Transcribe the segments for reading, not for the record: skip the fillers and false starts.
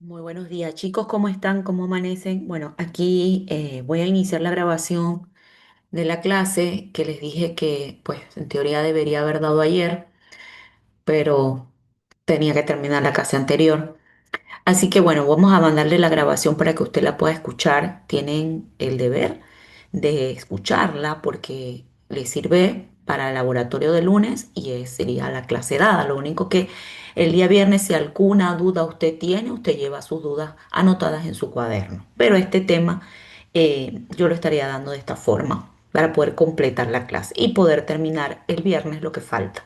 Muy buenos días, chicos, ¿cómo están? ¿Cómo amanecen? Bueno, aquí voy a iniciar la grabación de la clase que les dije que, pues, en teoría debería haber dado ayer, pero tenía que terminar la clase anterior. Así que bueno, vamos a mandarle la grabación para que usted la pueda escuchar. Tienen el deber de escucharla porque le sirve para el laboratorio de lunes y sería la clase dada. Lo único que el día viernes, si alguna duda usted tiene, usted lleva sus dudas anotadas en su cuaderno. Pero este tema yo lo estaría dando de esta forma para poder completar la clase y poder terminar el viernes lo que falta.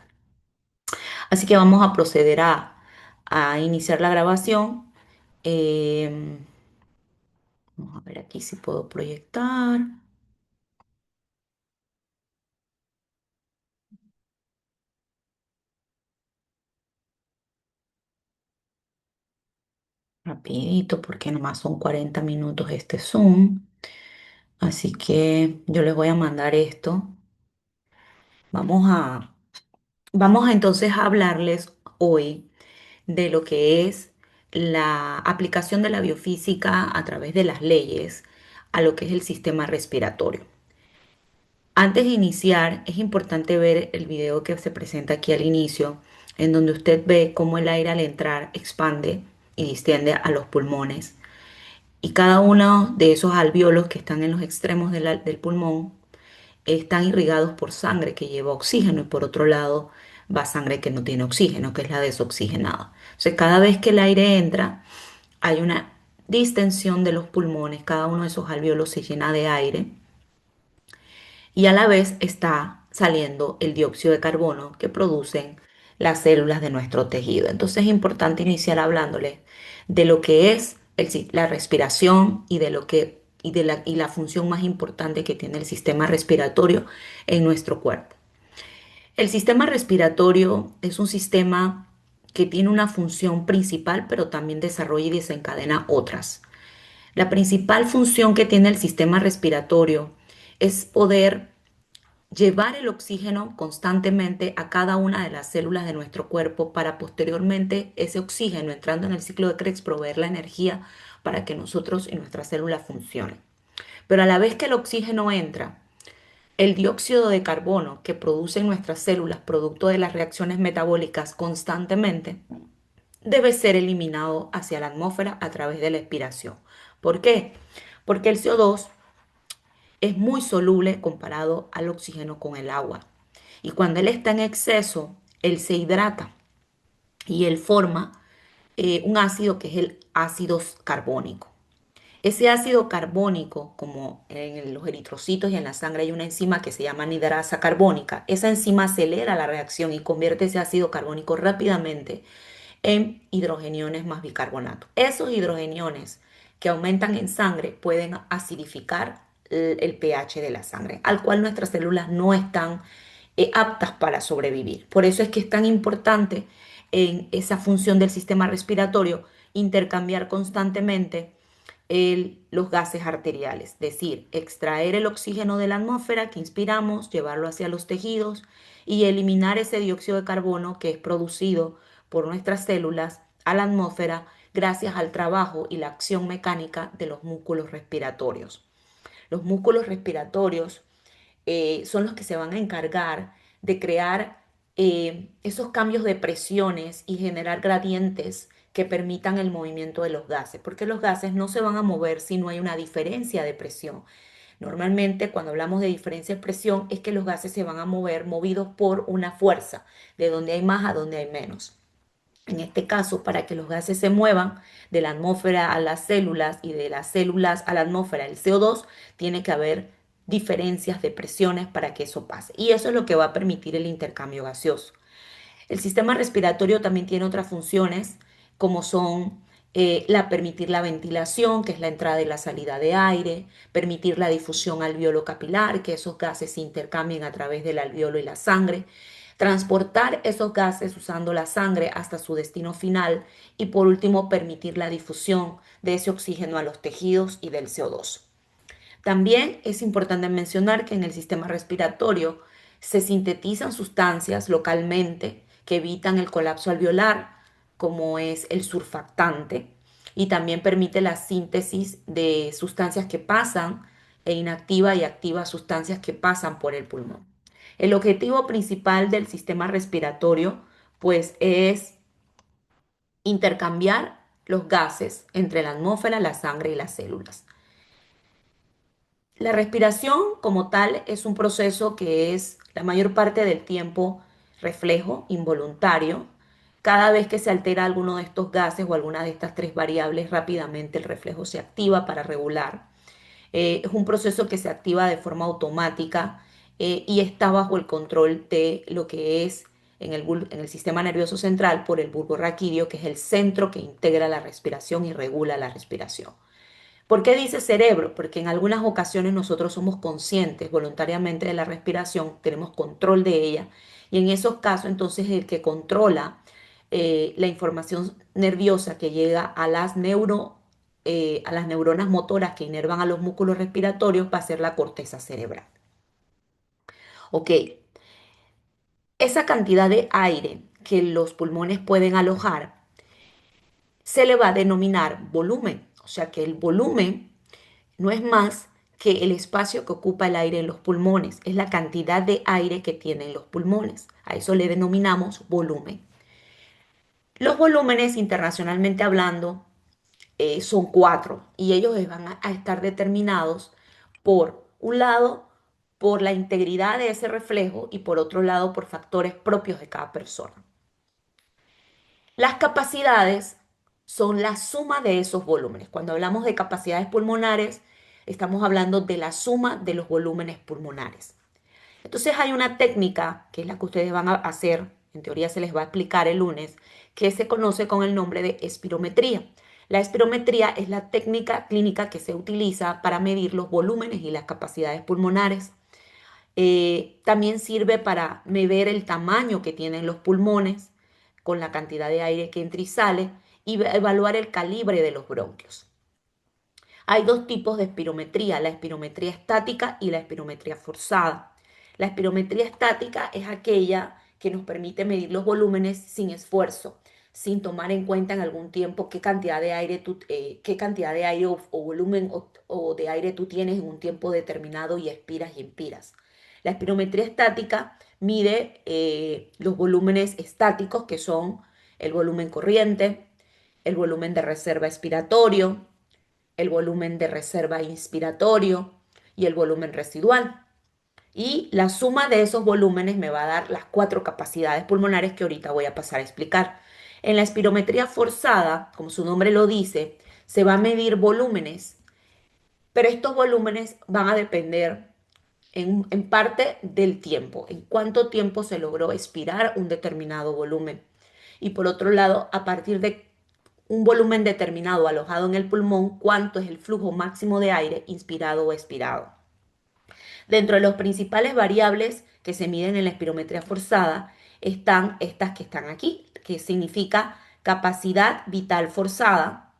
Así que vamos a proceder a iniciar la grabación. Eh, Vamos a ver aquí si puedo proyectar rapidito porque nomás son 40 minutos este Zoom. Así que yo les voy a mandar esto. Vamos a, vamos a entonces a hablarles hoy de lo que es la aplicación de la biofísica a través de las leyes a lo que es el sistema respiratorio. Antes de iniciar, es importante ver el video que se presenta aquí al inicio, en donde usted ve cómo el aire al entrar expande y distiende a los pulmones. Y cada uno de esos alvéolos que están en los extremos del pulmón están irrigados por sangre que lleva oxígeno y por otro lado va sangre que no tiene oxígeno, que es la desoxigenada. Entonces, cada vez que el aire entra, hay una distensión de los pulmones, cada uno de esos alvéolos se llena de aire y a la vez está saliendo el dióxido de carbono que producen las células de nuestro tejido. Entonces es importante iniciar hablándoles de lo que es la respiración y de lo que y la función más importante que tiene el sistema respiratorio en nuestro cuerpo. El sistema respiratorio es un sistema que tiene una función principal, pero también desarrolla y desencadena otras. La principal función que tiene el sistema respiratorio es poder llevar el oxígeno constantemente a cada una de las células de nuestro cuerpo para posteriormente ese oxígeno entrando en el ciclo de Krebs proveer la energía para que nosotros y nuestras células funcionen. Pero a la vez que el oxígeno entra, el dióxido de carbono que producen nuestras células producto de las reacciones metabólicas constantemente debe ser eliminado hacia la atmósfera a través de la expiración. ¿Por qué? Porque el CO2 es muy soluble comparado al oxígeno con el agua. Y cuando él está en exceso, él se hidrata y él forma un ácido que es el ácido carbónico. Ese ácido carbónico, como en los eritrocitos y en la sangre hay una enzima que se llama anidrasa carbónica, esa enzima acelera la reacción y convierte ese ácido carbónico rápidamente en hidrogeniones más bicarbonato. Esos hidrogeniones que aumentan en sangre pueden acidificar el pH de la sangre, al cual nuestras células no están aptas para sobrevivir. Por eso es que es tan importante en esa función del sistema respiratorio intercambiar constantemente los gases arteriales, es decir, extraer el oxígeno de la atmósfera que inspiramos, llevarlo hacia los tejidos y eliminar ese dióxido de carbono que es producido por nuestras células a la atmósfera gracias al trabajo y la acción mecánica de los músculos respiratorios. Los músculos respiratorios son los que se van a encargar de crear esos cambios de presiones y generar gradientes que permitan el movimiento de los gases, porque los gases no se van a mover si no hay una diferencia de presión. Normalmente cuando hablamos de diferencia de presión es que los gases se van a mover movidos por una fuerza, de donde hay más a donde hay menos. En este caso, para que los gases se muevan de la atmósfera a las células y de las células a la atmósfera, el CO2, tiene que haber diferencias de presiones para que eso pase. Y eso es lo que va a permitir el intercambio gaseoso. El sistema respiratorio también tiene otras funciones, como son permitir la ventilación, que es la entrada y la salida de aire, permitir la difusión alveolo capilar, que esos gases se intercambien a través del alveolo y la sangre, transportar esos gases usando la sangre hasta su destino final y por último permitir la difusión de ese oxígeno a los tejidos y del CO2. También es importante mencionar que en el sistema respiratorio se sintetizan sustancias localmente que evitan el colapso alveolar, como es el surfactante. y también permite la síntesis de sustancias que pasan e inactiva y activa sustancias que pasan por el pulmón. El objetivo principal del sistema respiratorio pues es intercambiar los gases entre la atmósfera, la sangre y las células. La respiración como tal es un proceso que es la mayor parte del tiempo reflejo, involuntario. Cada vez que se altera alguno de estos gases o alguna de estas tres variables, rápidamente el reflejo se activa para regular. Es un proceso que se activa de forma automática y está bajo el control de lo que es en el sistema nervioso central por el bulbo raquídeo, que es el centro que integra la respiración y regula la respiración. ¿Por qué dice cerebro? Porque en algunas ocasiones nosotros somos conscientes voluntariamente de la respiración, tenemos control de ella, y en esos casos entonces el que controla la información nerviosa que llega a las neuronas motoras que inervan a los músculos respiratorios va a ser la corteza cerebral. Ok, esa cantidad de aire que los pulmones pueden alojar se le va a denominar volumen, o sea que el volumen no es más que el espacio que ocupa el aire en los pulmones, es la cantidad de aire que tienen los pulmones. A eso le denominamos volumen. Los volúmenes, internacionalmente hablando, son cuatro y ellos van a estar determinados por un lado, por la integridad de ese reflejo y por otro lado, por factores propios de cada persona. Las capacidades son la suma de esos volúmenes. Cuando hablamos de capacidades pulmonares, estamos hablando de la suma de los volúmenes pulmonares. Entonces hay una técnica, que es la que ustedes van a hacer, en teoría se les va a explicar el lunes, que se conoce con el nombre de espirometría. La espirometría es la técnica clínica que se utiliza para medir los volúmenes y las capacidades pulmonares. También sirve para medir el tamaño que tienen los pulmones con la cantidad de aire que entra y sale y evaluar el calibre de los bronquios. Hay dos tipos de espirometría, la espirometría estática y la espirometría forzada. La espirometría estática es aquella que nos permite medir los volúmenes sin esfuerzo, sin tomar en cuenta en algún tiempo qué cantidad de aire, qué cantidad de aire o volumen o de aire tú tienes en un tiempo determinado y expiras y inspiras. La espirometría estática mide los volúmenes estáticos, que son el volumen corriente, el volumen de reserva expiratorio, el volumen de reserva inspiratorio y el volumen residual. Y la suma de esos volúmenes me va a dar las cuatro capacidades pulmonares que ahorita voy a pasar a explicar. En la espirometría forzada, como su nombre lo dice, se va a medir volúmenes, pero estos volúmenes van a depender en parte del tiempo, en cuánto tiempo se logró expirar un determinado volumen. Y por otro lado, a partir de un volumen determinado alojado en el pulmón, cuánto es el flujo máximo de aire inspirado o expirado. Dentro de las principales variables que se miden en la espirometría forzada están estas que están aquí, que significa capacidad vital forzada,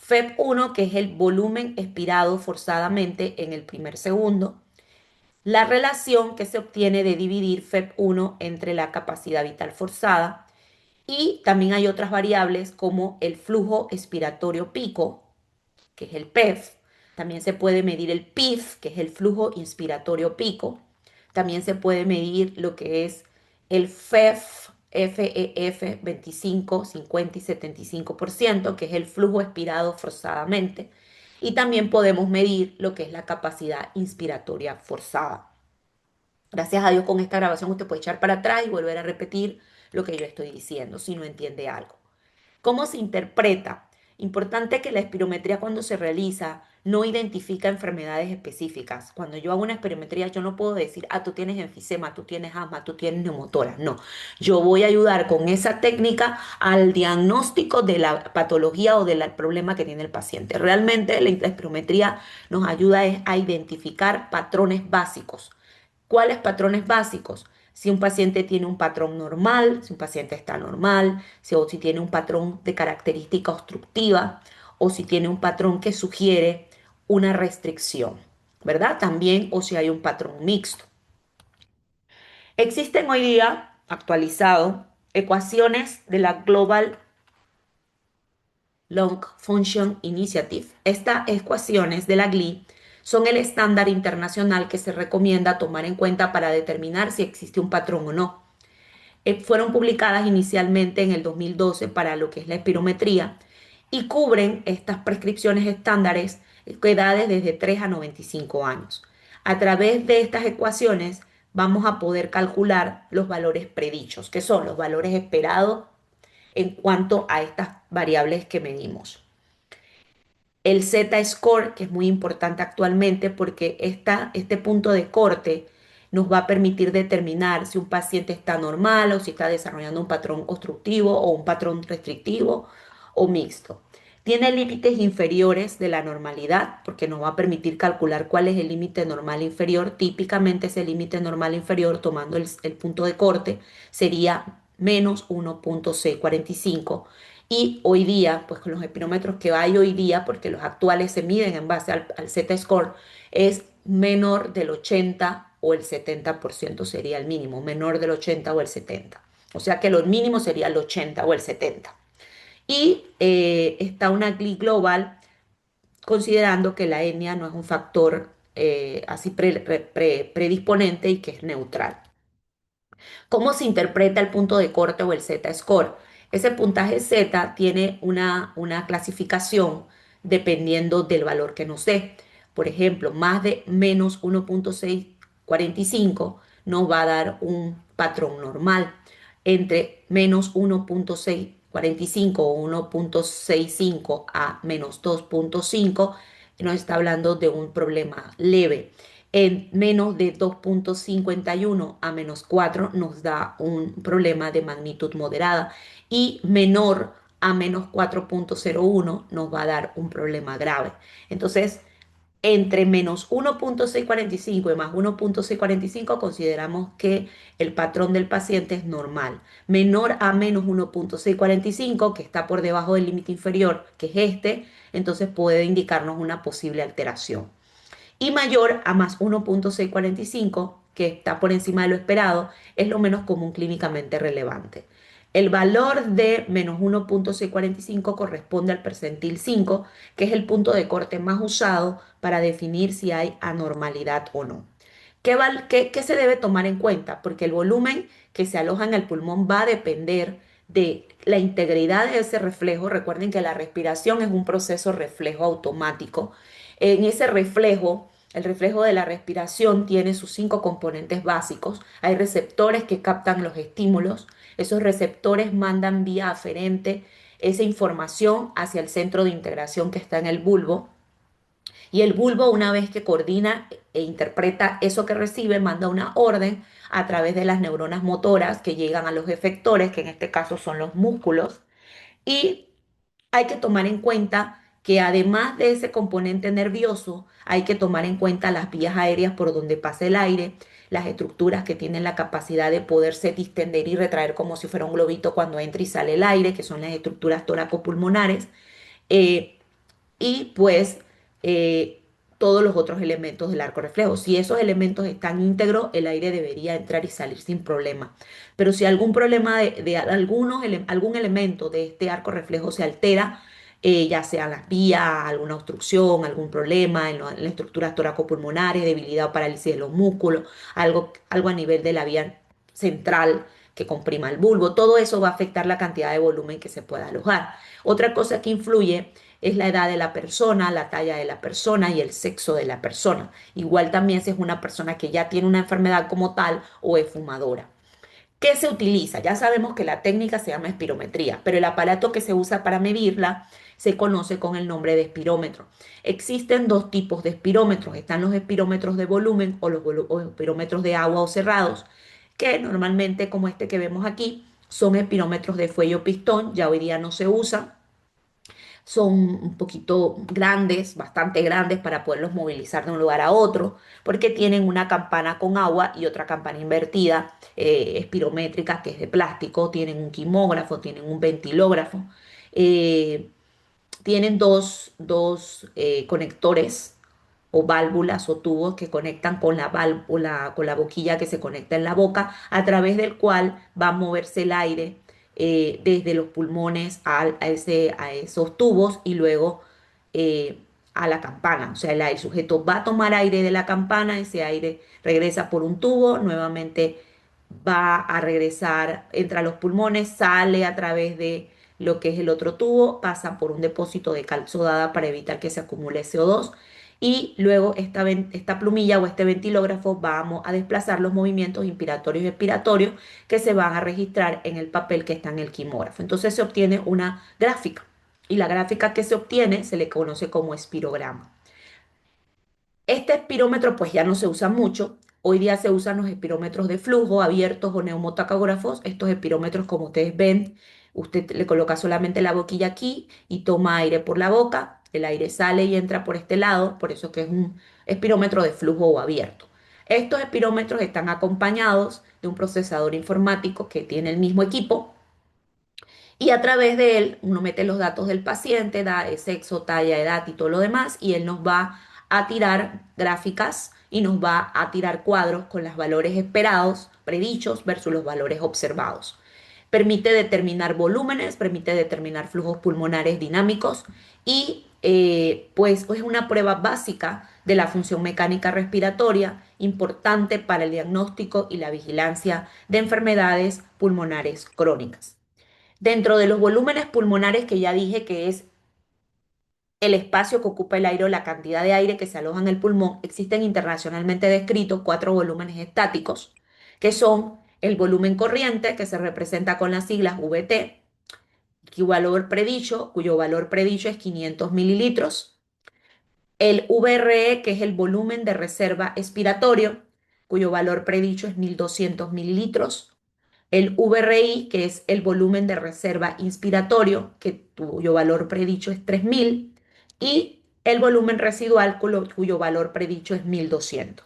FEP1, que es el volumen expirado forzadamente en el primer segundo, la relación que se obtiene de dividir FEP1 entre la capacidad vital forzada, y también hay otras variables como el flujo expiratorio pico, que es el PEF. También se puede medir el PIF, que es el flujo inspiratorio pico. También se puede medir lo que es el FEF, FEF 25, 50 y 75%, que es el flujo expirado forzadamente. Y también podemos medir lo que es la capacidad inspiratoria forzada. Gracias a Dios, con esta grabación usted puede echar para atrás y volver a repetir lo que yo estoy diciendo si no entiende algo. ¿Cómo se interpreta? Importante que la espirometría, cuando se realiza, no identifica enfermedades específicas. Cuando yo hago una espirometría, yo no puedo decir, tú tienes enfisema, tú tienes asma, tú tienes neumotora. No, yo voy a ayudar con esa técnica al diagnóstico de la patología o del problema que tiene el paciente. Realmente la espirometría nos ayuda a identificar patrones básicos. ¿Cuáles patrones básicos? Si un paciente tiene un patrón normal, si un paciente está normal, o si tiene un patrón de característica obstructiva, o si tiene un patrón que sugiere una restricción, ¿verdad? También, o si hay un patrón mixto. Existen hoy día, actualizado, ecuaciones de la Global Lung Function Initiative. Estas ecuaciones de la GLI son el estándar internacional que se recomienda tomar en cuenta para determinar si existe un patrón o no. Fueron publicadas inicialmente en el 2012 para lo que es la espirometría y cubren estas prescripciones estándares edades desde 3 a 95 años. A través de estas ecuaciones vamos a poder calcular los valores predichos, que son los valores esperados en cuanto a estas variables que medimos. El Z-score, que es muy importante actualmente porque este punto de corte nos va a permitir determinar si un paciente está normal o si está desarrollando un patrón obstructivo o un patrón restrictivo o mixto. Tiene límites inferiores de la normalidad porque nos va a permitir calcular cuál es el límite normal inferior. Típicamente ese límite normal inferior, tomando el punto de corte, sería menos 1.645 y hoy día, pues con los espirómetros que hay hoy día, porque los actuales se miden en base al Z-score, es menor del 80 o el 70% sería el mínimo, menor del 80 o el 70. O sea que lo mínimo sería el 80 o el 70. Y está una GLI global considerando que la etnia no es un factor así predisponente y que es neutral. ¿Cómo se interpreta el punto de corte o el Z-score? Ese puntaje Z tiene una clasificación dependiendo del valor que nos dé. Por ejemplo, más de menos 1.645 nos va a dar un patrón normal. Entre menos 1.645 o 1.65 a menos 2.5 nos está hablando de un problema leve. En menos de 2.51 a menos 4 nos da un problema de magnitud moderada y menor a menos 4.01 nos va a dar un problema grave. Entonces, entre menos 1.645 y más 1.645 consideramos que el patrón del paciente es normal. Menor a menos 1.645, que está por debajo del límite inferior, que es este, entonces puede indicarnos una posible alteración y mayor a más 1.645, que está por encima de lo esperado, es lo menos común clínicamente relevante. El valor de menos 1.645 corresponde al percentil 5, que es el punto de corte más usado para definir si hay anormalidad o no. ¿Qué se debe tomar en cuenta? Porque el volumen que se aloja en el pulmón va a depender de la integridad de ese reflejo. Recuerden que la respiración es un proceso reflejo automático. En ese reflejo, el reflejo de la respiración tiene sus 5 componentes básicos. Hay receptores que captan los estímulos. Esos receptores mandan vía aferente esa información hacia el centro de integración que está en el bulbo. Y el bulbo, una vez que coordina e interpreta eso que recibe, manda una orden a través de las neuronas motoras que llegan a los efectores, que en este caso son los músculos. Y hay que tomar en cuenta que además de ese componente nervioso, hay que tomar en cuenta las vías aéreas por donde pasa el aire, las estructuras que tienen la capacidad de poderse distender y retraer como si fuera un globito cuando entra y sale el aire, que son las estructuras toracopulmonares. Eh, y pues eh, todos los otros elementos del arco reflejo. Si esos elementos están íntegros, el aire debería entrar y salir sin problema. Pero si algún problema de algún elemento de este arco reflejo se altera, ya sea las vías, alguna obstrucción, algún problema en las estructuras toracopulmonares, debilidad o parálisis de los músculos, algo a nivel de la vía central que comprima el bulbo, todo eso va a afectar la cantidad de volumen que se pueda alojar. Otra cosa que influye es la edad de la persona, la talla de la persona y el sexo de la persona. Igual también si es una persona que ya tiene una enfermedad como tal o es fumadora. ¿Qué se utiliza? Ya sabemos que la técnica se llama espirometría, pero el aparato que se usa para medirla se conoce con el nombre de espirómetro. Existen dos tipos de espirómetros. Están los espirómetros de volumen o los espirómetros de agua o cerrados, que normalmente, como este que vemos aquí, son espirómetros de fuelle o pistón. Ya hoy día no se usan, son un poquito grandes, bastante grandes para poderlos movilizar de un lugar a otro, porque tienen una campana con agua y otra campana invertida, espirométrica, que es de plástico, tienen un quimógrafo, tienen un ventilógrafo, eh, tienen dos conectores o válvulas o tubos que conectan con la válvula, con la boquilla que se conecta en la boca, a través del cual va a moverse el aire desde los pulmones a esos tubos y luego eh, a la campana. O sea, el sujeto va a tomar aire de la campana, ese aire regresa por un tubo, nuevamente va a regresar, entra a los pulmones, sale a través de lo que es el otro tubo, pasa por un depósito de cal sodada para evitar que se acumule CO2 y luego esta plumilla o este ventilógrafo vamos a desplazar los movimientos inspiratorios y expiratorios que se van a registrar en el papel que está en el quimógrafo. Entonces se obtiene una gráfica y la gráfica que se obtiene se le conoce como espirograma. Este espirómetro pues ya no se usa mucho. Hoy día se usan los espirómetros de flujo abiertos o neumotacógrafos. Estos espirómetros, como ustedes ven, usted le coloca solamente la boquilla aquí y toma aire por la boca. El aire sale y entra por este lado, por eso que es un espirómetro de flujo o abierto. Estos espirómetros están acompañados de un procesador informático que tiene el mismo equipo y a través de él uno mete los datos del paciente, da sexo, talla, edad y todo lo demás, y él nos va a tirar gráficas y nos va a tirar cuadros con los valores esperados, predichos, versus los valores observados. Permite determinar volúmenes, permite determinar flujos pulmonares dinámicos y pues es una prueba básica de la función mecánica respiratoria, importante para el diagnóstico y la vigilancia de enfermedades pulmonares crónicas. Dentro de los volúmenes pulmonares que ya dije que es el espacio que ocupa el aire o la cantidad de aire que se aloja en el pulmón, existen internacionalmente descritos cuatro volúmenes estáticos, que son el volumen corriente, que se representa con las siglas VT, cuyo valor predicho es 500 mililitros, el VRE, que es el volumen de reserva expiratorio, cuyo valor predicho es 1200 mililitros, el VRI, que es el volumen de reserva inspiratorio, cuyo valor predicho es 3000, y el volumen residual, cuyo valor predicho es 1200.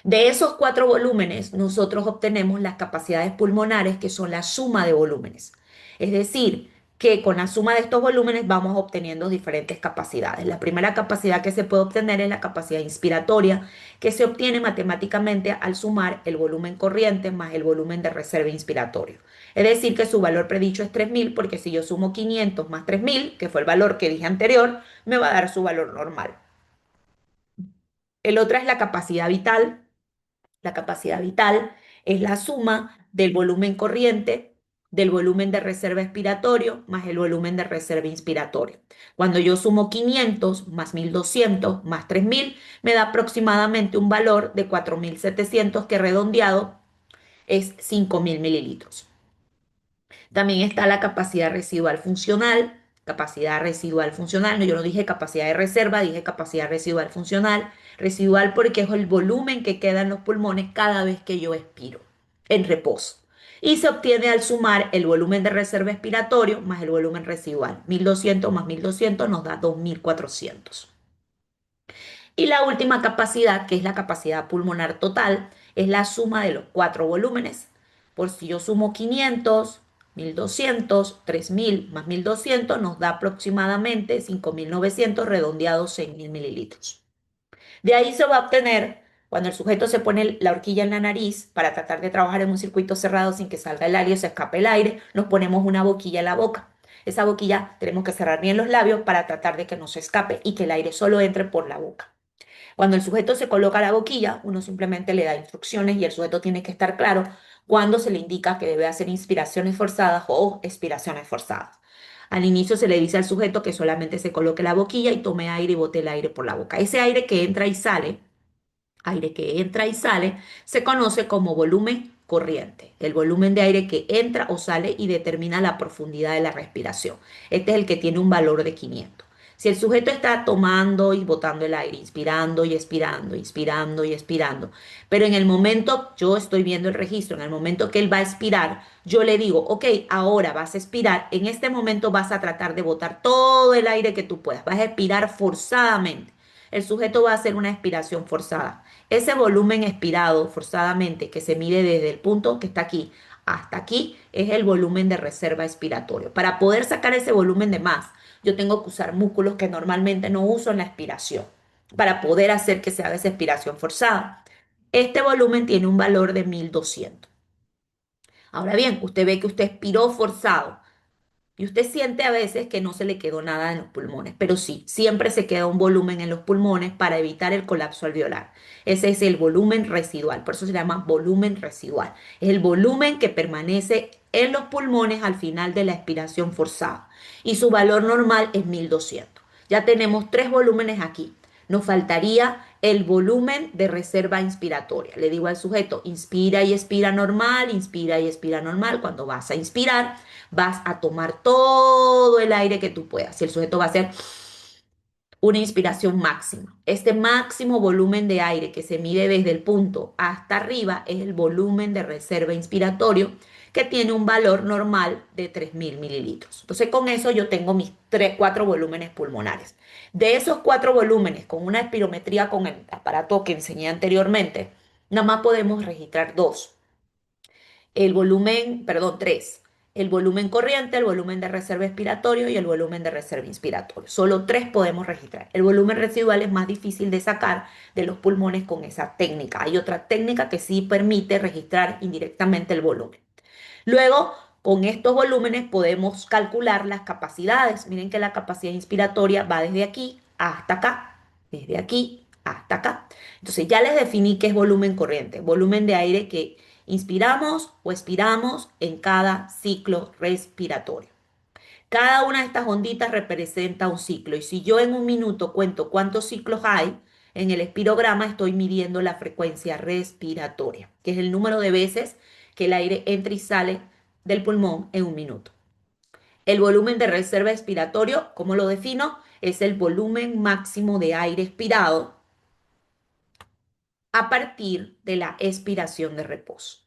De esos cuatro volúmenes, nosotros obtenemos las capacidades pulmonares, que son la suma de volúmenes. Es decir, que con la suma de estos volúmenes vamos obteniendo diferentes capacidades. La primera capacidad que se puede obtener es la capacidad inspiratoria, que se obtiene matemáticamente al sumar el volumen corriente más el volumen de reserva inspiratorio. Es decir, que su valor predicho es 3000, porque si yo sumo 500 más 3000, que fue el valor que dije anterior, me va a dar su valor normal. El otro es la capacidad vital. La capacidad vital es la suma del volumen corriente, del volumen de reserva expiratorio más el volumen de reserva inspiratorio. Cuando yo sumo 500 más 1200 más 3000, me da aproximadamente un valor de 4700 que redondeado es 5000 mililitros. También está la capacidad residual funcional. Capacidad residual funcional, no, yo no dije capacidad de reserva, dije capacidad residual funcional. Residual porque es el volumen que queda en los pulmones cada vez que yo expiro en reposo. Y se obtiene al sumar el volumen de reserva expiratorio más el volumen residual. 1200 más 1200 nos da 2400. Y la última capacidad, que es la capacidad pulmonar total, es la suma de los cuatro volúmenes. Por si yo sumo 500, 1200, 3000 más 1200 nos da aproximadamente 5900 redondeados 6000 mililitros. De ahí se va a obtener, cuando el sujeto se pone la horquilla en la nariz para tratar de trabajar en un circuito cerrado sin que salga el aire o se escape el aire, nos ponemos una boquilla en la boca. Esa boquilla tenemos que cerrar bien los labios para tratar de que no se escape y que el aire solo entre por la boca. Cuando el sujeto se coloca la boquilla, uno simplemente le da instrucciones y el sujeto tiene que estar claro cuando se le indica que debe hacer inspiraciones forzadas o expiraciones forzadas. Al inicio se le dice al sujeto que solamente se coloque la boquilla y tome aire y bote el aire por la boca. Ese aire que entra y sale, se conoce como volumen corriente, el volumen de aire que entra o sale y determina la profundidad de la respiración. Este es el que tiene un valor de 500. Si el sujeto está tomando y botando el aire, inspirando y expirando, inspirando y expirando, pero en el momento, yo estoy viendo el registro, en el momento que él va a expirar, yo le digo, ok, ahora vas a expirar, en este momento vas a tratar de botar todo el aire que tú puedas, vas a expirar forzadamente. El sujeto va a hacer una expiración forzada. Ese volumen expirado forzadamente que se mide desde el punto que está aquí hasta aquí es el volumen de reserva expiratorio. Para poder sacar ese volumen de más, yo tengo que usar músculos que normalmente no uso en la expiración para poder hacer que se haga esa expiración forzada. Este volumen tiene un valor de 1200. Ahora bien, usted ve que usted expiró forzado. Y usted siente a veces que no se le quedó nada en los pulmones, pero sí, siempre se queda un volumen en los pulmones para evitar el colapso alveolar. Ese es el volumen residual, por eso se llama volumen residual. Es el volumen que permanece en los pulmones al final de la expiración forzada. Y su valor normal es 1200. Ya tenemos tres volúmenes aquí. Nos faltaría el volumen de reserva inspiratoria. Le digo al sujeto, inspira y expira normal, inspira y expira normal. Cuando vas a inspirar, vas a tomar todo el aire que tú puedas. Y el sujeto va a hacer una inspiración máxima. Este máximo volumen de aire que se mide desde el punto hasta arriba es el volumen de reserva inspiratorio que tiene un valor normal de 3000 mililitros. Entonces con eso yo tengo mis cuatro volúmenes pulmonares. De esos cuatro volúmenes, con una espirometría con el aparato que enseñé anteriormente, nada más podemos registrar dos. El volumen, perdón, tres. El volumen corriente, el volumen de reserva expiratorio y el volumen de reserva inspiratorio. Solo tres podemos registrar. El volumen residual es más difícil de sacar de los pulmones con esa técnica. Hay otra técnica que sí permite registrar indirectamente el volumen. Luego, con estos volúmenes podemos calcular las capacidades. Miren que la capacidad inspiratoria va desde aquí hasta acá, desde aquí hasta acá. Entonces ya les definí qué es volumen corriente, volumen de aire que inspiramos o expiramos en cada ciclo respiratorio. Cada una de estas onditas representa un ciclo y si yo en un minuto cuento cuántos ciclos hay, en el espirograma estoy midiendo la frecuencia respiratoria, que es el número de veces que el aire entra y sale del pulmón en un minuto. El volumen de reserva expiratorio, ¿cómo lo defino? Es el volumen máximo de aire expirado a partir de la expiración de reposo.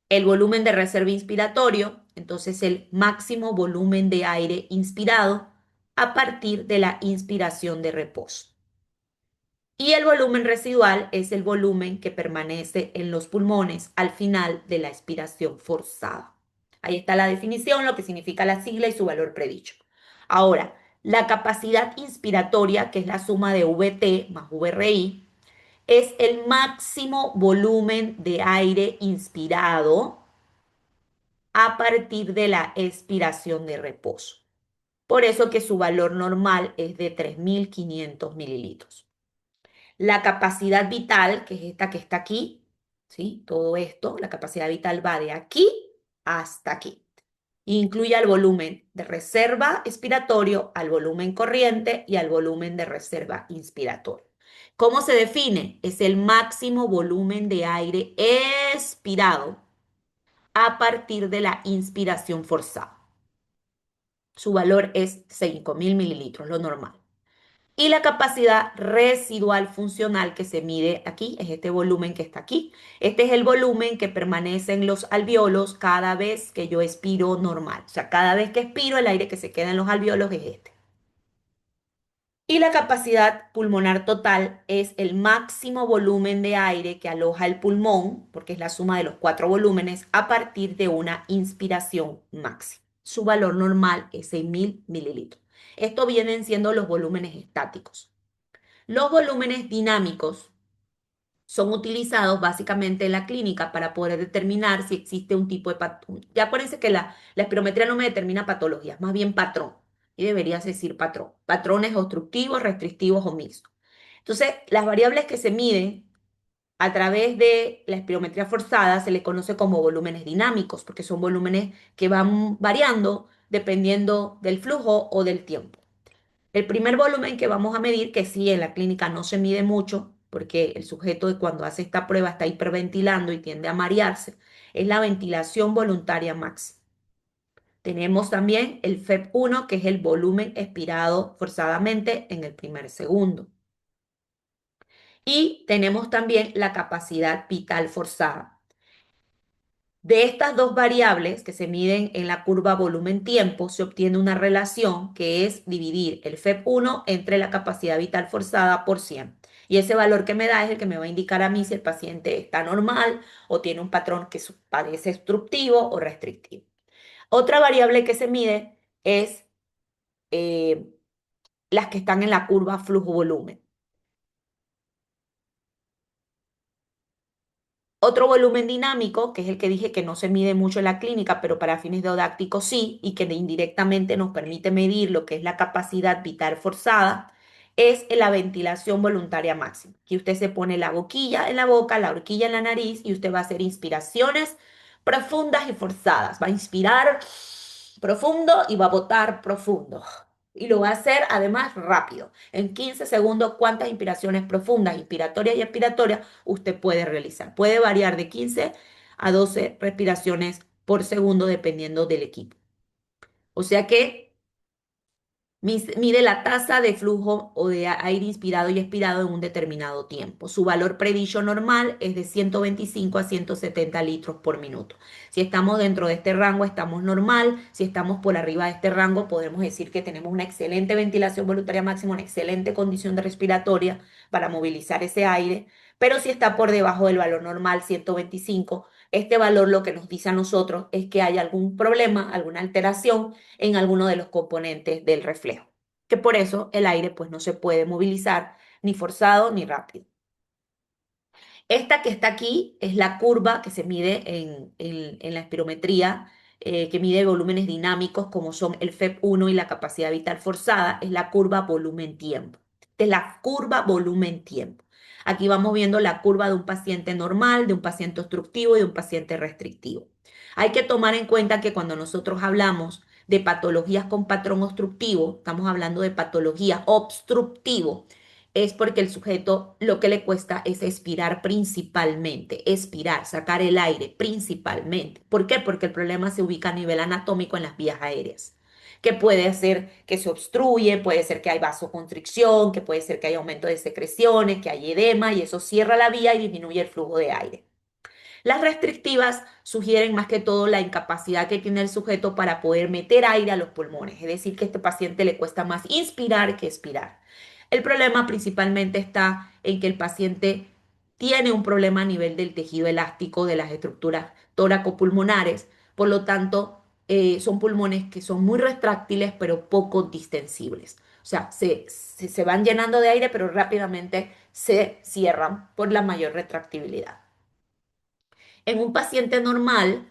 El volumen de reserva inspiratorio, entonces el máximo volumen de aire inspirado a partir de la inspiración de reposo. Y el volumen residual es el volumen que permanece en los pulmones al final de la expiración forzada. Ahí está la definición, lo que significa la sigla y su valor predicho. Ahora, la capacidad inspiratoria, que es la suma de VT más VRI, es el máximo volumen de aire inspirado a partir de la expiración de reposo. Por eso que su valor normal es de 3500 mililitros. La capacidad vital, que es esta que está aquí, ¿sí? Todo esto, la capacidad vital va de aquí hasta aquí. Incluye al volumen de reserva expiratorio, al volumen corriente y al volumen de reserva inspiratorio. ¿Cómo se define? Es el máximo volumen de aire expirado a partir de la inspiración forzada. Su valor es 5000 mililitros, lo normal. Y la capacidad residual funcional que se mide aquí es este volumen que está aquí. Este es el volumen que permanece en los alvéolos cada vez que yo expiro normal. O sea, cada vez que expiro, el aire que se queda en los alvéolos es este. Y la capacidad pulmonar total es el máximo volumen de aire que aloja el pulmón, porque es la suma de los cuatro volúmenes, a partir de una inspiración máxima. Su valor normal es 6000 mililitros. Esto vienen siendo los volúmenes estáticos. Los volúmenes dinámicos son utilizados básicamente en la clínica para poder determinar si existe un tipo de patrón. Ya acuérdense que la espirometría no me determina patologías, más bien patrón. Y deberías decir patrón. Patrones obstructivos, restrictivos o mixtos. Entonces, las variables que se miden a través de la espirometría forzada se le conoce como volúmenes dinámicos, porque son volúmenes que van variando dependiendo del flujo o del tiempo. El primer volumen que vamos a medir, que sí en la clínica no se mide mucho, porque el sujeto cuando hace esta prueba está hiperventilando y tiende a marearse, es la ventilación voluntaria máxima. Tenemos también el FEP1, que es el volumen expirado forzadamente en el primer segundo. Y tenemos también la capacidad vital forzada. De estas dos variables que se miden en la curva volumen-tiempo, se obtiene una relación que es dividir el FEP1 entre la capacidad vital forzada por 100. Y ese valor que me da es el que me va a indicar a mí si el paciente está normal o tiene un patrón que parece obstructivo o restrictivo. Otra variable que se mide es eh, las que están en la curva flujo-volumen. Otro volumen dinámico, que es el que dije que no se mide mucho en la clínica, pero para fines didácticos sí, y que indirectamente nos permite medir lo que es la capacidad vital forzada, es la ventilación voluntaria máxima. Aquí usted se pone la boquilla en la boca, la horquilla en la nariz y usted va a hacer inspiraciones profundas y forzadas. Va a inspirar profundo y va a botar profundo. Y lo va a hacer además rápido. En 15 segundos, ¿cuántas inspiraciones profundas, inspiratorias y expiratorias usted puede realizar? Puede variar de 15 a 12 respiraciones por segundo dependiendo del equipo. O sea que mide la tasa de flujo o de aire inspirado y expirado en un determinado tiempo. Su valor predicho normal es de 125 a 170 litros por minuto. Si estamos dentro de este rango, estamos normal. Si estamos por arriba de este rango, podemos decir que tenemos una excelente ventilación voluntaria máxima, una excelente condición de respiratoria para movilizar ese aire. Pero si está por debajo del valor normal, 125, este valor lo que nos dice a nosotros es que hay algún problema, alguna alteración en alguno de los componentes del reflejo, que por eso el aire pues no se puede movilizar ni forzado ni rápido. Esta que está aquí es la curva que se mide en la espirometría, que mide volúmenes dinámicos como son el FEP1 y la capacidad vital forzada, es la curva volumen-tiempo. Esta es la curva volumen-tiempo. Aquí vamos viendo la curva de un paciente normal, de un paciente obstructivo y de un paciente restrictivo. Hay que tomar en cuenta que cuando nosotros hablamos de patologías con patrón obstructivo, estamos hablando de patología obstructivo, es porque el sujeto lo que le cuesta es expirar principalmente, expirar, sacar el aire principalmente. ¿Por qué? Porque el problema se ubica a nivel anatómico en las vías aéreas, que puede ser que se obstruye, puede ser que hay vasoconstricción, que puede ser que hay aumento de secreciones, que hay edema y eso cierra la vía y disminuye el flujo de aire. Las restrictivas sugieren más que todo la incapacidad que tiene el sujeto para poder meter aire a los pulmones, es decir, que a este paciente le cuesta más inspirar que expirar. El problema principalmente está en que el paciente tiene un problema a nivel del tejido elástico de las estructuras tóraco-pulmonares, por lo tanto, son pulmones que son muy retráctiles pero poco distensibles. O sea, se van llenando de aire, pero rápidamente se cierran por la mayor retractibilidad. En un paciente normal,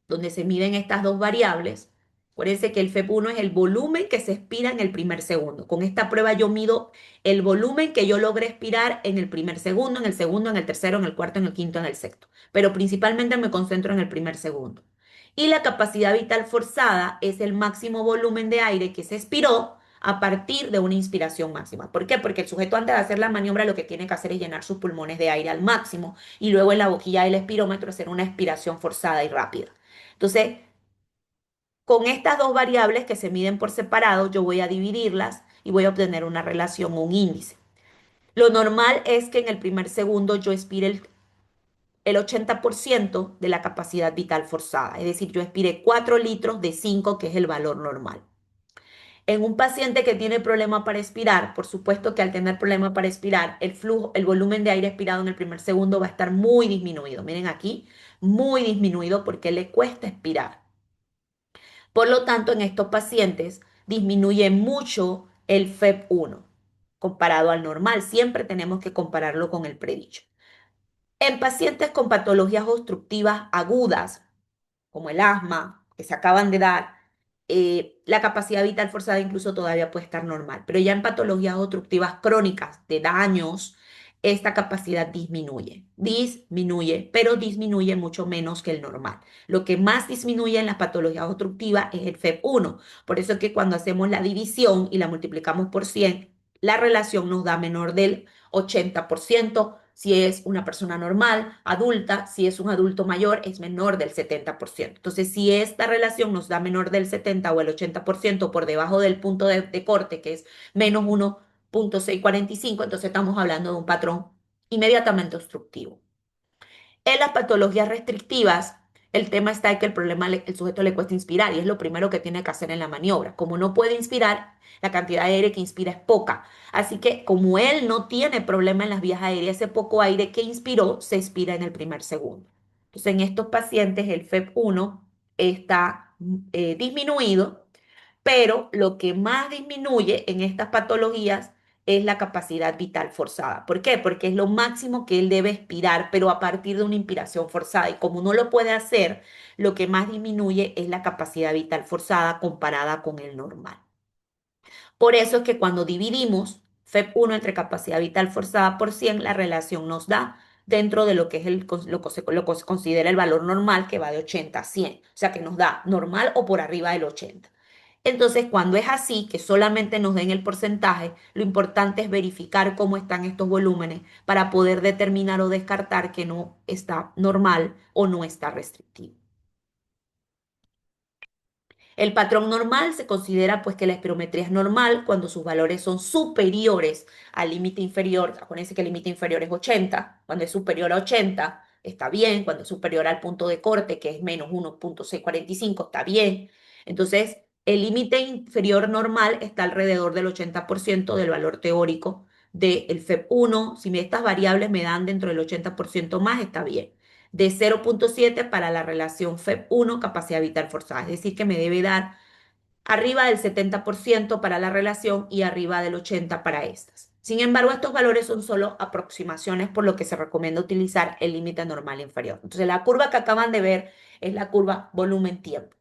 donde se miden estas dos variables, acuérdense que el FEP1 es el volumen que se expira en el primer segundo. Con esta prueba yo mido el volumen que yo logré expirar en el primer segundo, en el tercero, en el cuarto, en el quinto, en el sexto. Pero principalmente me concentro en el primer segundo. Y la capacidad vital forzada es el máximo volumen de aire que se expiró a partir de una inspiración máxima. ¿Por qué? Porque el sujeto antes de hacer la maniobra lo que tiene que hacer es llenar sus pulmones de aire al máximo y luego en la boquilla del espirómetro hacer una expiración forzada y rápida. Entonces, con estas dos variables que se miden por separado, yo voy a dividirlas y voy a obtener una relación o un índice. Lo normal es que en el primer segundo yo expire el 80% de la capacidad vital forzada, es decir, yo expiré 4 litros de 5, que es el valor normal. En un paciente que tiene problema para expirar, por supuesto que al tener problema para expirar, el flujo, el volumen de aire expirado en el primer segundo va a estar muy disminuido. Miren aquí, muy disminuido porque le cuesta expirar. Por lo tanto, en estos pacientes disminuye mucho el FEP1 comparado al normal. Siempre tenemos que compararlo con el predicho. En pacientes con patologías obstructivas agudas, como el asma, que se acaban de dar, la capacidad vital forzada incluso todavía puede estar normal, pero ya en patologías obstructivas crónicas de daños, esta capacidad disminuye, pero disminuye mucho menos que el normal. Lo que más disminuye en las patologías obstructivas es el FEP1. Por eso es que cuando hacemos la división y la multiplicamos por 100, la relación nos da menor del 80%. Si es una persona normal, adulta, si es un adulto mayor, es menor del 70%. Entonces, si esta relación nos da menor del 70 o el 80% por debajo del punto de corte, que es menos 1,645, entonces estamos hablando de un patrón inmediatamente obstructivo. En las patologías restrictivas, el tema está en que el sujeto le cuesta inspirar y es lo primero que tiene que hacer en la maniobra. Como no puede inspirar, la cantidad de aire que inspira es poca. Así que como él no tiene problema en las vías aéreas, ese poco aire que inspiró se expira en el primer segundo. Entonces en estos pacientes el FEP1 está disminuido, pero lo que más disminuye en estas patologías es la capacidad vital forzada. ¿Por qué? Porque es lo máximo que él debe expirar, pero a partir de una inspiración forzada. Y como no lo puede hacer, lo que más disminuye es la capacidad vital forzada comparada con el normal. Por eso es que cuando dividimos FEP1 entre capacidad vital forzada por 100, la relación nos da dentro de lo que es lo que se considera el valor normal, que va de 80 a 100. O sea que nos da normal o por arriba del 80. Entonces, cuando es así, que solamente nos den el porcentaje, lo importante es verificar cómo están estos volúmenes para poder determinar o descartar que no está normal o no está restrictivo. El patrón normal se considera pues que la espirometría es normal cuando sus valores son superiores al límite inferior. Acuérdense que el límite inferior es 80. Cuando es superior a 80 está bien. Cuando es superior al punto de corte, que es menos 1,645, está bien. Entonces, el límite inferior normal está alrededor del 80% del valor teórico del FEP1. Si estas variables me dan dentro del 80% más, está bien de 0,7 para la relación FEP1 capacidad vital forzada, es decir, que me debe dar arriba del 70% para la relación y arriba del 80% para estas. Sin embargo, estos valores son solo aproximaciones, por lo que se recomienda utilizar el límite normal inferior. Entonces, la curva que acaban de ver es la curva volumen-tiempo.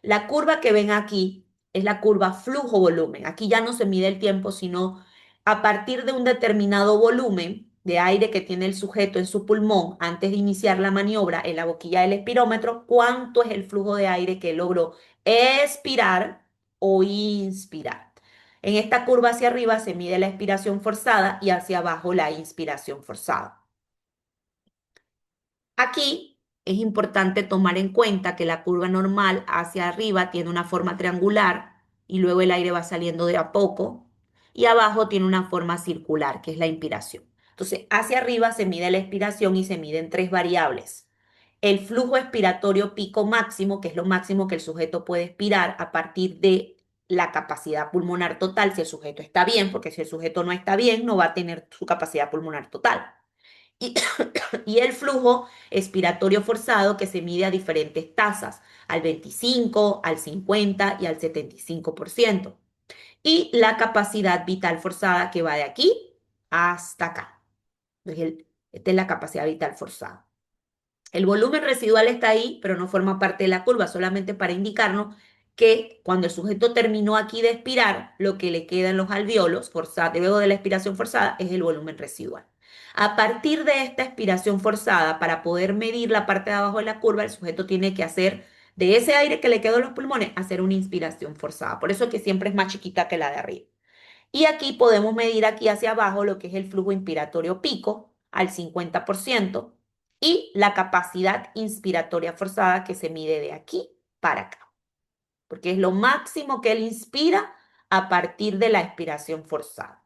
La curva que ven aquí es la curva flujo-volumen. Aquí ya no se mide el tiempo, sino a partir de un determinado volumen de aire que tiene el sujeto en su pulmón antes de iniciar la maniobra en la boquilla del espirómetro, cuánto es el flujo de aire que logró expirar o inspirar. En esta curva hacia arriba se mide la expiración forzada y hacia abajo la inspiración forzada. Aquí es importante tomar en cuenta que la curva normal hacia arriba tiene una forma triangular y luego el aire va saliendo de a poco y abajo tiene una forma circular, que es la inspiración. Entonces, hacia arriba se mide la expiración y se miden tres variables. El flujo expiratorio pico máximo, que es lo máximo que el sujeto puede expirar a partir de la capacidad pulmonar total, si el sujeto está bien, porque si el sujeto no está bien, no va a tener su capacidad pulmonar total. Y, y el flujo expiratorio forzado que se mide a diferentes tasas, al 25, al 50 y al 75%. Y la capacidad vital forzada que va de aquí hasta acá. Esta es la capacidad vital forzada. El volumen residual está ahí, pero no forma parte de la curva, solamente para indicarnos que cuando el sujeto terminó aquí de expirar, lo que le queda en los alvéolos luego de la expiración forzada es el volumen residual. A partir de esta expiración forzada, para poder medir la parte de abajo de la curva, el sujeto tiene que hacer de ese aire que le quedó en los pulmones, hacer una inspiración forzada. Por eso es que siempre es más chiquita que la de arriba. Y aquí podemos medir aquí hacia abajo lo que es el flujo inspiratorio pico al 50% y la capacidad inspiratoria forzada que se mide de aquí para acá, porque es lo máximo que él inspira a partir de la expiración forzada.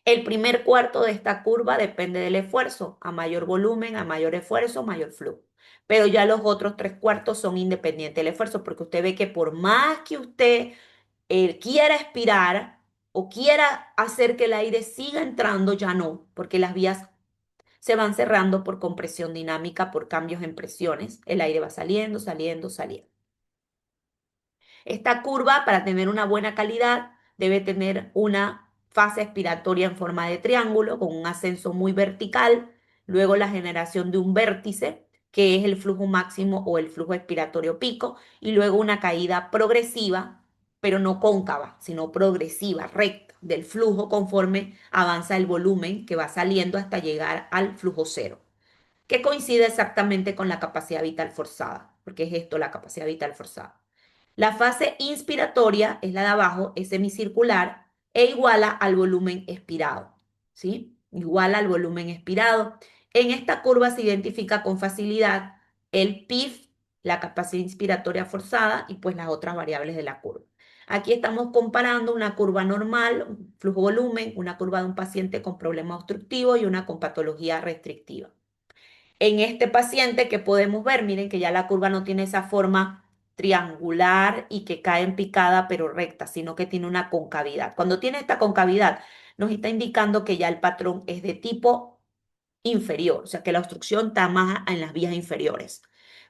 El primer cuarto de esta curva depende del esfuerzo. A mayor volumen, a mayor esfuerzo, mayor flujo. Pero ya los otros tres cuartos son independientes del esfuerzo, porque usted ve que por más que usted quiera expirar o quiera hacer que el aire siga entrando, ya no, porque las vías se van cerrando por compresión dinámica, por cambios en presiones. El aire va saliendo, saliendo, saliendo. Esta curva, para tener una buena calidad, debe tener una fase expiratoria en forma de triángulo con un ascenso muy vertical, luego la generación de un vértice, que es el flujo máximo o el flujo expiratorio pico, y luego una caída progresiva, pero no cóncava, sino progresiva, recta, del flujo conforme avanza el volumen que va saliendo hasta llegar al flujo cero, que coincide exactamente con la capacidad vital forzada, porque es esto la capacidad vital forzada. La fase inspiratoria es la de abajo, es semicircular e iguala al volumen expirado, ¿sí? Iguala al volumen expirado. En esta curva se identifica con facilidad el PIF, la capacidad inspiratoria forzada y pues las otras variables de la curva. Aquí estamos comparando una curva normal, un flujo-volumen, una curva de un paciente con problema obstructivo y una con patología restrictiva. En este paciente que podemos ver, miren que ya la curva no tiene esa forma triangular y que cae en picada pero recta, sino que tiene una concavidad. Cuando tiene esta concavidad, nos está indicando que ya el patrón es de tipo inferior, o sea que la obstrucción está más en las vías inferiores.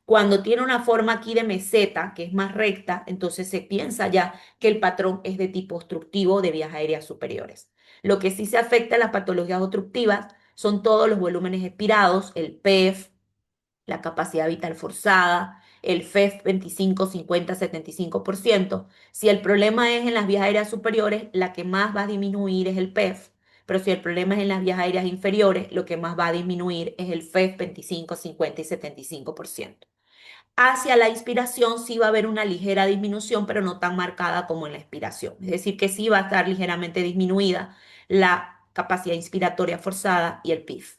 Cuando tiene una forma aquí de meseta, que es más recta, entonces se piensa ya que el patrón es de tipo obstructivo de vías aéreas superiores. Lo que sí se afecta en las patologías obstructivas son todos los volúmenes expirados, el PEF, la capacidad vital forzada, el FEF 25, 50, 75%. Si el problema es en las vías aéreas superiores, la que más va a disminuir es el PEF. Pero si el problema es en las vías aéreas inferiores, lo que más va a disminuir es el FEF 25, 50 y 75%. Hacia la inspiración sí va a haber una ligera disminución, pero no tan marcada como en la expiración. Es decir, que sí va a estar ligeramente disminuida la capacidad inspiratoria forzada y el PIF.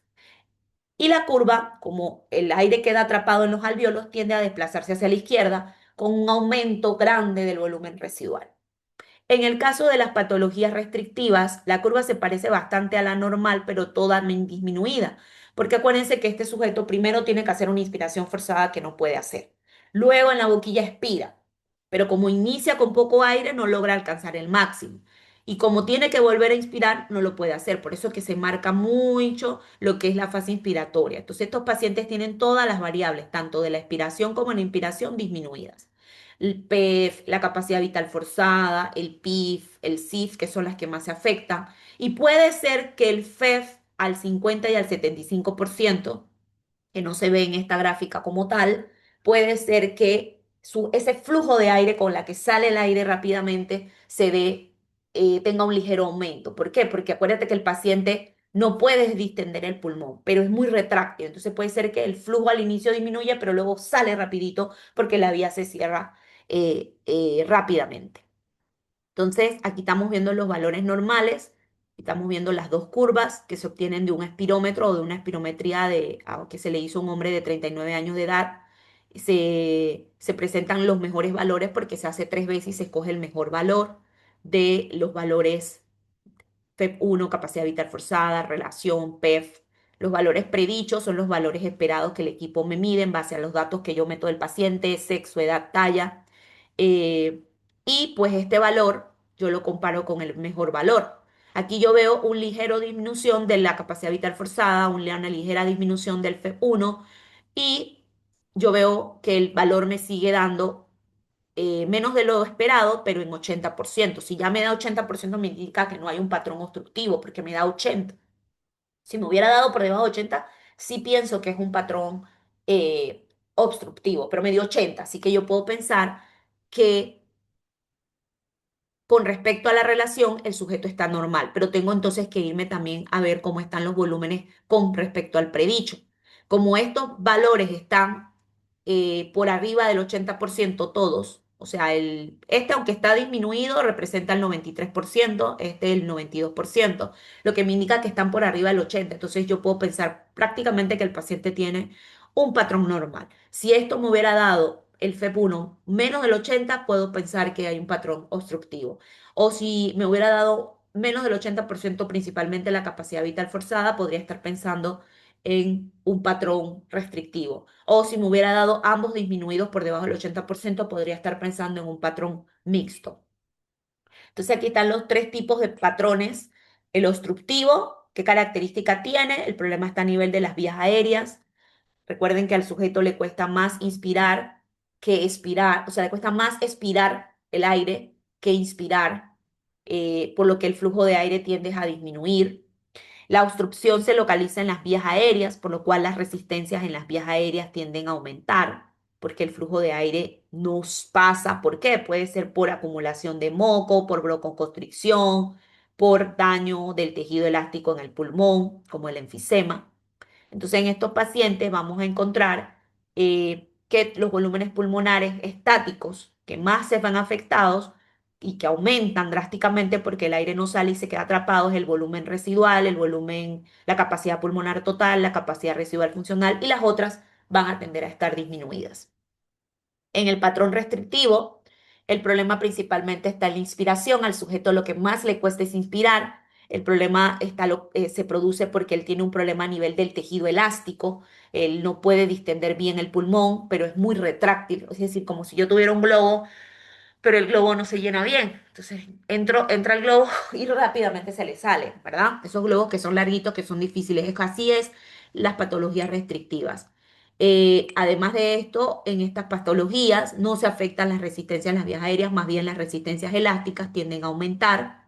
Y la curva, como el aire queda atrapado en los alvéolos, tiende a desplazarse hacia la izquierda con un aumento grande del volumen residual. En el caso de las patologías restrictivas, la curva se parece bastante a la normal, pero toda disminuida, porque acuérdense que este sujeto primero tiene que hacer una inspiración forzada que no puede hacer. Luego en la boquilla expira, pero como inicia con poco aire, no logra alcanzar el máximo. Y como tiene que volver a inspirar, no lo puede hacer. Por eso es que se marca mucho lo que es la fase inspiratoria. Entonces, estos pacientes tienen todas las variables, tanto de la expiración como la inspiración, disminuidas el PEF, la capacidad vital forzada, el PIF, el CIF, que son las que más se afectan. Y puede ser que el FEF al 50 y al 75%, que no se ve en esta gráfica como tal, puede ser que ese flujo de aire con la que sale el aire rápidamente tenga un ligero aumento. ¿Por qué? Porque acuérdate que el paciente no puede distender el pulmón, pero es muy retráctil. Entonces puede ser que el flujo al inicio disminuya, pero luego sale rapidito porque la vía se cierra rápidamente. Entonces, aquí estamos viendo los valores normales, estamos viendo las dos curvas que se obtienen de un espirómetro o de una espirometría que se le hizo a un hombre de 39 años de edad. Se presentan los mejores valores porque se hace 3 veces y se escoge el mejor valor de los valores FEP1, capacidad vital forzada, relación, PEF. Los valores predichos son los valores esperados que el equipo me mide en base a los datos que yo meto del paciente, sexo, edad, talla. Eh, y pues este valor yo lo comparo con el mejor valor. Aquí yo veo un ligero disminución de la capacidad vital forzada, una ligera disminución del FEP1 y yo veo que el valor me sigue dando menos de lo esperado, pero en 80%. Si ya me da 80% me indica que no hay un patrón obstructivo, porque me da 80. Si me hubiera dado por debajo de 80, sí pienso que es un patrón obstructivo, pero me dio 80, así que yo puedo pensar que con respecto a la relación, el sujeto está normal, pero tengo entonces que irme también a ver cómo están los volúmenes con respecto al predicho. Como estos valores están por arriba del 80% todos, o sea, este aunque está disminuido representa el 93%, este el 92%, lo que me indica que están por arriba del 80%. Entonces yo puedo pensar prácticamente que el paciente tiene un patrón normal. Si esto me hubiera dado el FEP1 menos del 80, puedo pensar que hay un patrón obstructivo. O si me hubiera dado menos del 80%, principalmente la capacidad vital forzada, podría estar pensando en un patrón restrictivo. O si me hubiera dado ambos disminuidos por debajo del 80%, podría estar pensando en un patrón mixto. Entonces aquí están los tres tipos de patrones. El obstructivo, ¿qué característica tiene? El problema está a nivel de las vías aéreas. Recuerden que al sujeto le cuesta más inspirar que expirar, o sea, le cuesta más expirar el aire que inspirar, por lo que el flujo de aire tiende a disminuir. La obstrucción se localiza en las vías aéreas, por lo cual las resistencias en las vías aéreas tienden a aumentar, porque el flujo de aire nos pasa. ¿Por qué? Puede ser por acumulación de moco, por broncoconstricción, por daño del tejido elástico en el pulmón, como el enfisema. Entonces, en estos pacientes vamos a encontrar que los volúmenes pulmonares estáticos que más se van afectados y que aumentan drásticamente porque el aire no sale y se queda atrapado es el volumen residual, el volumen, la capacidad pulmonar total, la capacidad residual funcional y las otras van a tender a estar disminuidas. En el patrón restrictivo, el problema principalmente está en la inspiración. Al sujeto lo que más le cuesta es inspirar. El problema se produce porque él tiene un problema a nivel del tejido elástico. Él no puede distender bien el pulmón, pero es muy retráctil. Es decir, como si yo tuviera un globo pero el globo no se llena bien. Entonces entra el globo y rápidamente se le sale, ¿verdad? Esos globos que son larguitos, que son difíciles. Así es las patologías restrictivas. Además de esto, en estas patologías no se afectan las resistencias en las vías aéreas, más bien las resistencias elásticas tienden a aumentar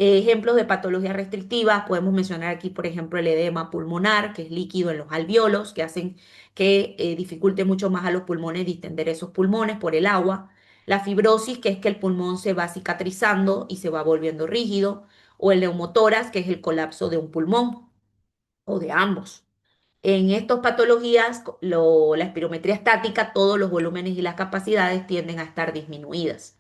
Ejemplos de patologías restrictivas, podemos mencionar aquí, por ejemplo, el edema pulmonar, que es líquido en los alvéolos, que hacen que dificulte mucho más a los pulmones distender esos pulmones por el agua. La fibrosis, que es que el pulmón se va cicatrizando y se va volviendo rígido. O el neumotórax, que es el colapso de un pulmón o de ambos. En estas patologías, la espirometría estática, todos los volúmenes y las capacidades tienden a estar disminuidas.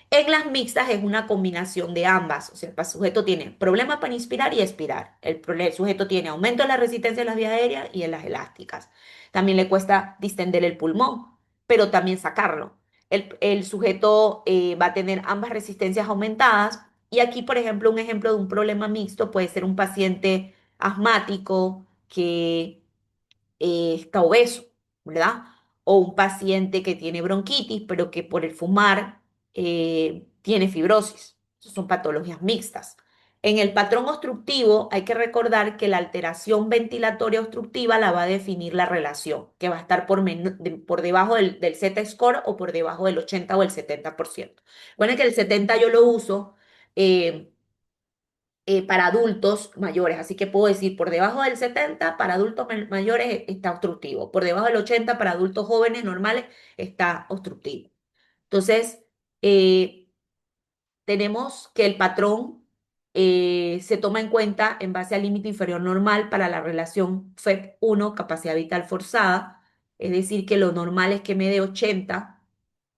En las mixtas es una combinación de ambas, o sea, el sujeto tiene problemas para inspirar y expirar. El sujeto tiene aumento de la resistencia en las vías aéreas y en las elásticas. También le cuesta distender el pulmón, pero también sacarlo. El sujeto va a tener ambas resistencias aumentadas y aquí, por ejemplo, un ejemplo de un problema mixto puede ser un paciente asmático que está obeso, ¿verdad? O un paciente que tiene bronquitis, pero que por el fumar tiene fibrosis. Son patologías mixtas. En el patrón obstructivo hay que recordar que la alteración ventilatoria obstructiva la va a definir la relación, que va a estar por debajo del Z-score o por debajo del 80 o el 70%. Bueno, que el 70 yo lo uso eh, para adultos mayores. Así que puedo decir, por debajo del 70 para adultos mayores está obstructivo. Por debajo del 80 para adultos jóvenes normales está obstructivo. Entonces, eh, tenemos que el patrón se toma en cuenta en base al límite inferior normal para la relación FEP1, capacidad vital forzada. Es decir, que lo normal es que me dé 80,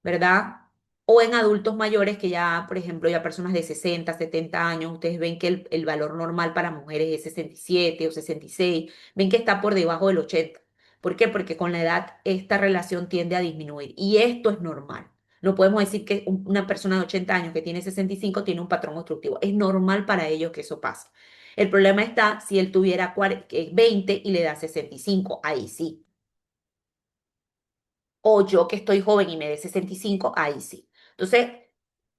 ¿verdad? O en adultos mayores que ya, por ejemplo, ya personas de 60, 70 años, ustedes ven que el valor normal para mujeres es 67 o 66, ven que está por debajo del 80. ¿Por qué? Porque con la edad esta relación tiende a disminuir y esto es normal. No podemos decir que una persona de 80 años que tiene 65 tiene un patrón obstructivo. Es normal para ellos que eso pase. El problema está si él tuviera 20 y le da 65, ahí sí. O yo que estoy joven y me dé 65, ahí sí. Entonces,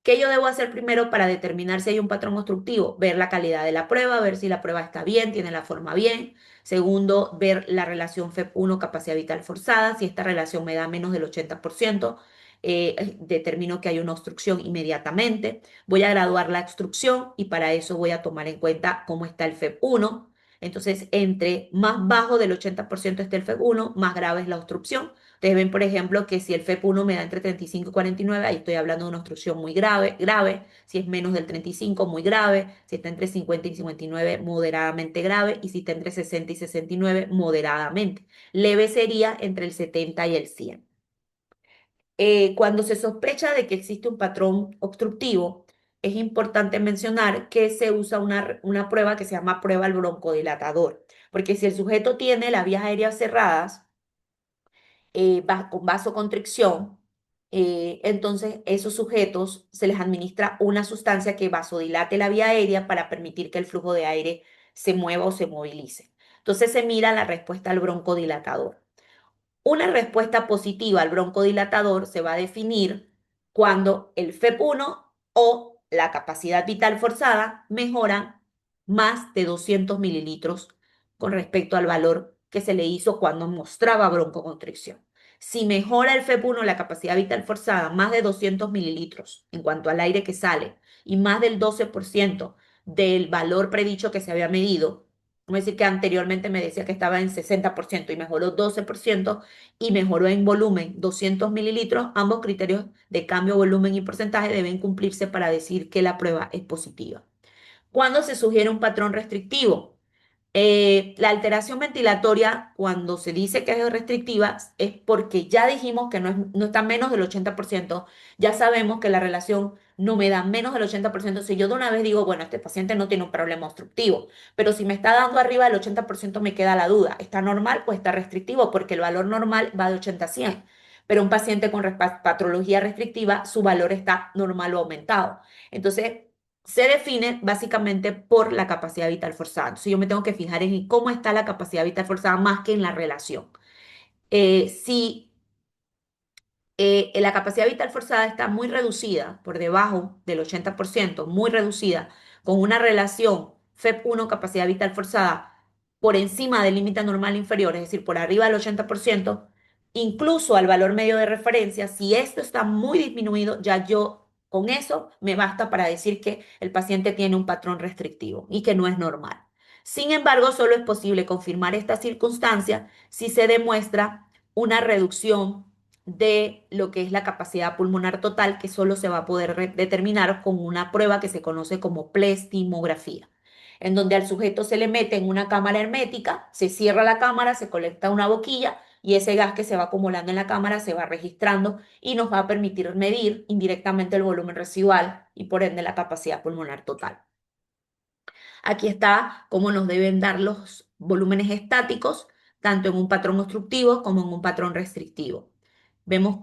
¿qué yo debo hacer primero para determinar si hay un patrón obstructivo? Ver la calidad de la prueba, ver si la prueba está bien, tiene la forma bien. Segundo, ver la relación FEP1 capacidad vital forzada. Si esta relación me da menos del 80%, determino que hay una obstrucción inmediatamente. Voy a graduar la obstrucción y para eso voy a tomar en cuenta cómo está el FEP1. Entonces, entre más bajo del 80% esté el FEP1, más grave es la obstrucción. Ustedes ven, por ejemplo, que si el FEP1 me da entre 35 y 49, ahí estoy hablando de una obstrucción muy grave, grave. Si es menos del 35, muy grave. Si está entre 50 y 59, moderadamente grave. Y si está entre 60 y 69, moderadamente. Leve sería entre el 70 y el 100. Cuando se sospecha de que existe un patrón obstructivo, es importante mencionar que se usa una prueba que se llama prueba al broncodilatador. Porque si el sujeto tiene las vías aéreas cerradas, con vasoconstricción, entonces esos sujetos se les administra una sustancia que vasodilate la vía aérea para permitir que el flujo de aire se mueva o se movilice. Entonces se mira la respuesta al broncodilatador. Una respuesta positiva al broncodilatador se va a definir cuando el FEP1 o la capacidad vital forzada mejoran más de 200 mililitros con respecto al valor que se le hizo cuando mostraba broncoconstricción. Si mejora el FEP1, la capacidad vital forzada, más de 200 mililitros en cuanto al aire que sale y más del 12% del valor predicho que se había medido, vamos a decir que anteriormente me decía que estaba en 60% y mejoró 12%, y mejoró en volumen 200 mililitros, ambos criterios de cambio, volumen y porcentaje deben cumplirse para decir que la prueba es positiva. ¿Cuándo se sugiere un patrón restrictivo? La alteración ventilatoria, cuando se dice que es restrictiva, es porque ya dijimos que no está menos del 80%. Ya sabemos que la relación no me da menos del 80%. Si yo de una vez digo, bueno, este paciente no tiene un problema obstructivo, pero si me está dando arriba del 80% me queda la duda, ¿está normal o está restrictivo? Porque el valor normal va de 80 a 100. Pero un paciente con patología restrictiva, su valor está normal o aumentado. Entonces, se define básicamente por la capacidad vital forzada. Entonces yo me tengo que fijar en cómo está la capacidad vital forzada más que en la relación. Si la capacidad vital forzada está muy reducida, por debajo del 80%, muy reducida, con una relación FEP1 capacidad vital forzada por encima del límite normal inferior, es decir, por arriba del 80%, incluso al valor medio de referencia, si esto está muy disminuido, ya yo Con eso me basta para decir que el paciente tiene un patrón restrictivo y que no es normal. Sin embargo, solo es posible confirmar esta circunstancia si se demuestra una reducción de lo que es la capacidad pulmonar total, que solo se va a poder determinar con una prueba que se conoce como plestimografía, en donde al sujeto se le mete en una cámara hermética, se cierra la cámara, se colecta una boquilla y ese gas que se va acumulando en la cámara se va registrando y nos va a permitir medir indirectamente el volumen residual y por ende la capacidad pulmonar total. Aquí está cómo nos deben dar los volúmenes estáticos, tanto en un patrón obstructivo como en un patrón restrictivo. Vemos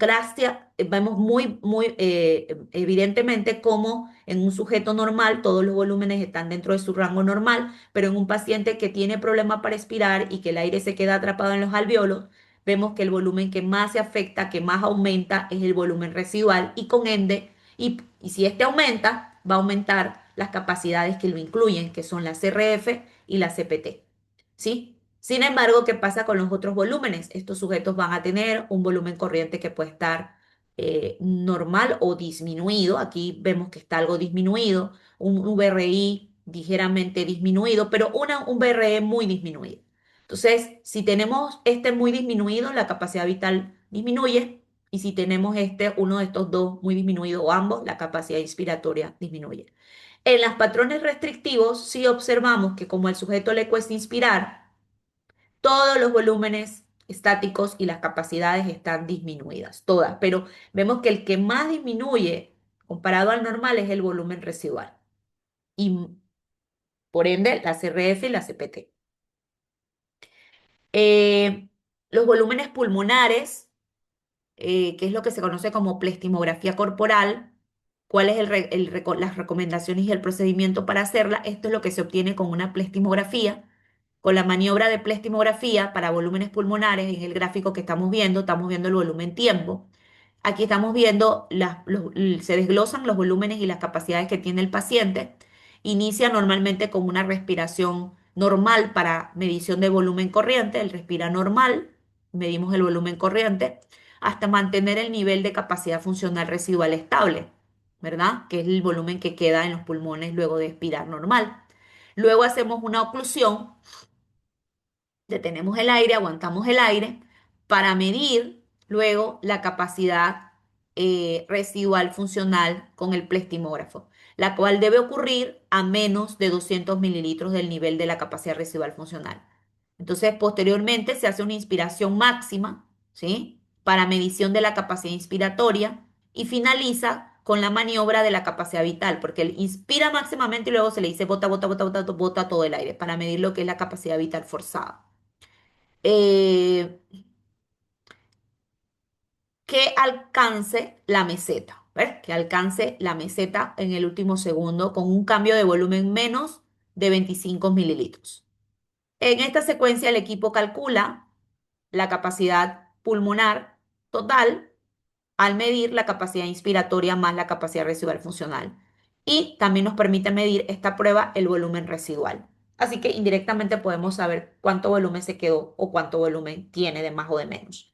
muy evidentemente cómo en un sujeto normal todos los volúmenes están dentro de su rango normal, pero en un paciente que tiene problemas para respirar y que el aire se queda atrapado en los alvéolos, vemos que el volumen que más se afecta, que más aumenta, es el volumen residual y con ende, y si este aumenta, va a aumentar las capacidades que lo incluyen, que son la CRF y la CPT. ¿Sí? Sin embargo, ¿qué pasa con los otros volúmenes? Estos sujetos van a tener un volumen corriente que puede estar normal o disminuido. Aquí vemos que está algo disminuido, un VRI ligeramente disminuido, pero un VRE muy disminuido. Entonces, si tenemos este muy disminuido, la capacidad vital disminuye. Y si tenemos uno de estos dos muy disminuido o ambos, la capacidad inspiratoria disminuye. En los patrones restrictivos, sí observamos que como al sujeto le cuesta inspirar, todos los volúmenes estáticos y las capacidades están disminuidas, todas, pero vemos que el que más disminuye comparado al normal es el volumen residual y por ende la CRF y la CPT. Eh, los volúmenes pulmonares, que es lo que se conoce como plestimografía corporal, cuál es las recomendaciones y el procedimiento para hacerla. Esto es lo que se obtiene con una plestimografía. Con la maniobra de plestimografía para volúmenes pulmonares, en el gráfico que estamos viendo el volumen tiempo. Aquí estamos viendo, se desglosan los volúmenes y las capacidades que tiene el paciente. Inicia normalmente con una respiración normal para medición de volumen corriente. Él respira normal, medimos el volumen corriente, hasta mantener el nivel de capacidad funcional residual estable, ¿verdad? Que es el volumen que queda en los pulmones luego de expirar normal. Luego hacemos una oclusión, detenemos el aire, aguantamos el aire para medir luego la capacidad residual funcional con el plestimógrafo, la cual debe ocurrir a menos de 200 mililitros del nivel de la capacidad residual funcional. Entonces, posteriormente se hace una inspiración máxima, ¿sí? Para medición de la capacidad inspiratoria y finaliza con la maniobra de la capacidad vital, porque él inspira máximamente y luego se le dice bota, bota, bota, bota, bota todo el aire para medir lo que es la capacidad vital forzada. Eh, que alcance la meseta, ¿ves? Que alcance la meseta en el último segundo con un cambio de volumen menos de 25 mililitros. En esta secuencia el equipo calcula la capacidad pulmonar total al medir la capacidad inspiratoria más la capacidad residual funcional. Y también nos permite medir esta prueba el volumen residual. Así que indirectamente podemos saber cuánto volumen se quedó o cuánto volumen tiene de más o de menos.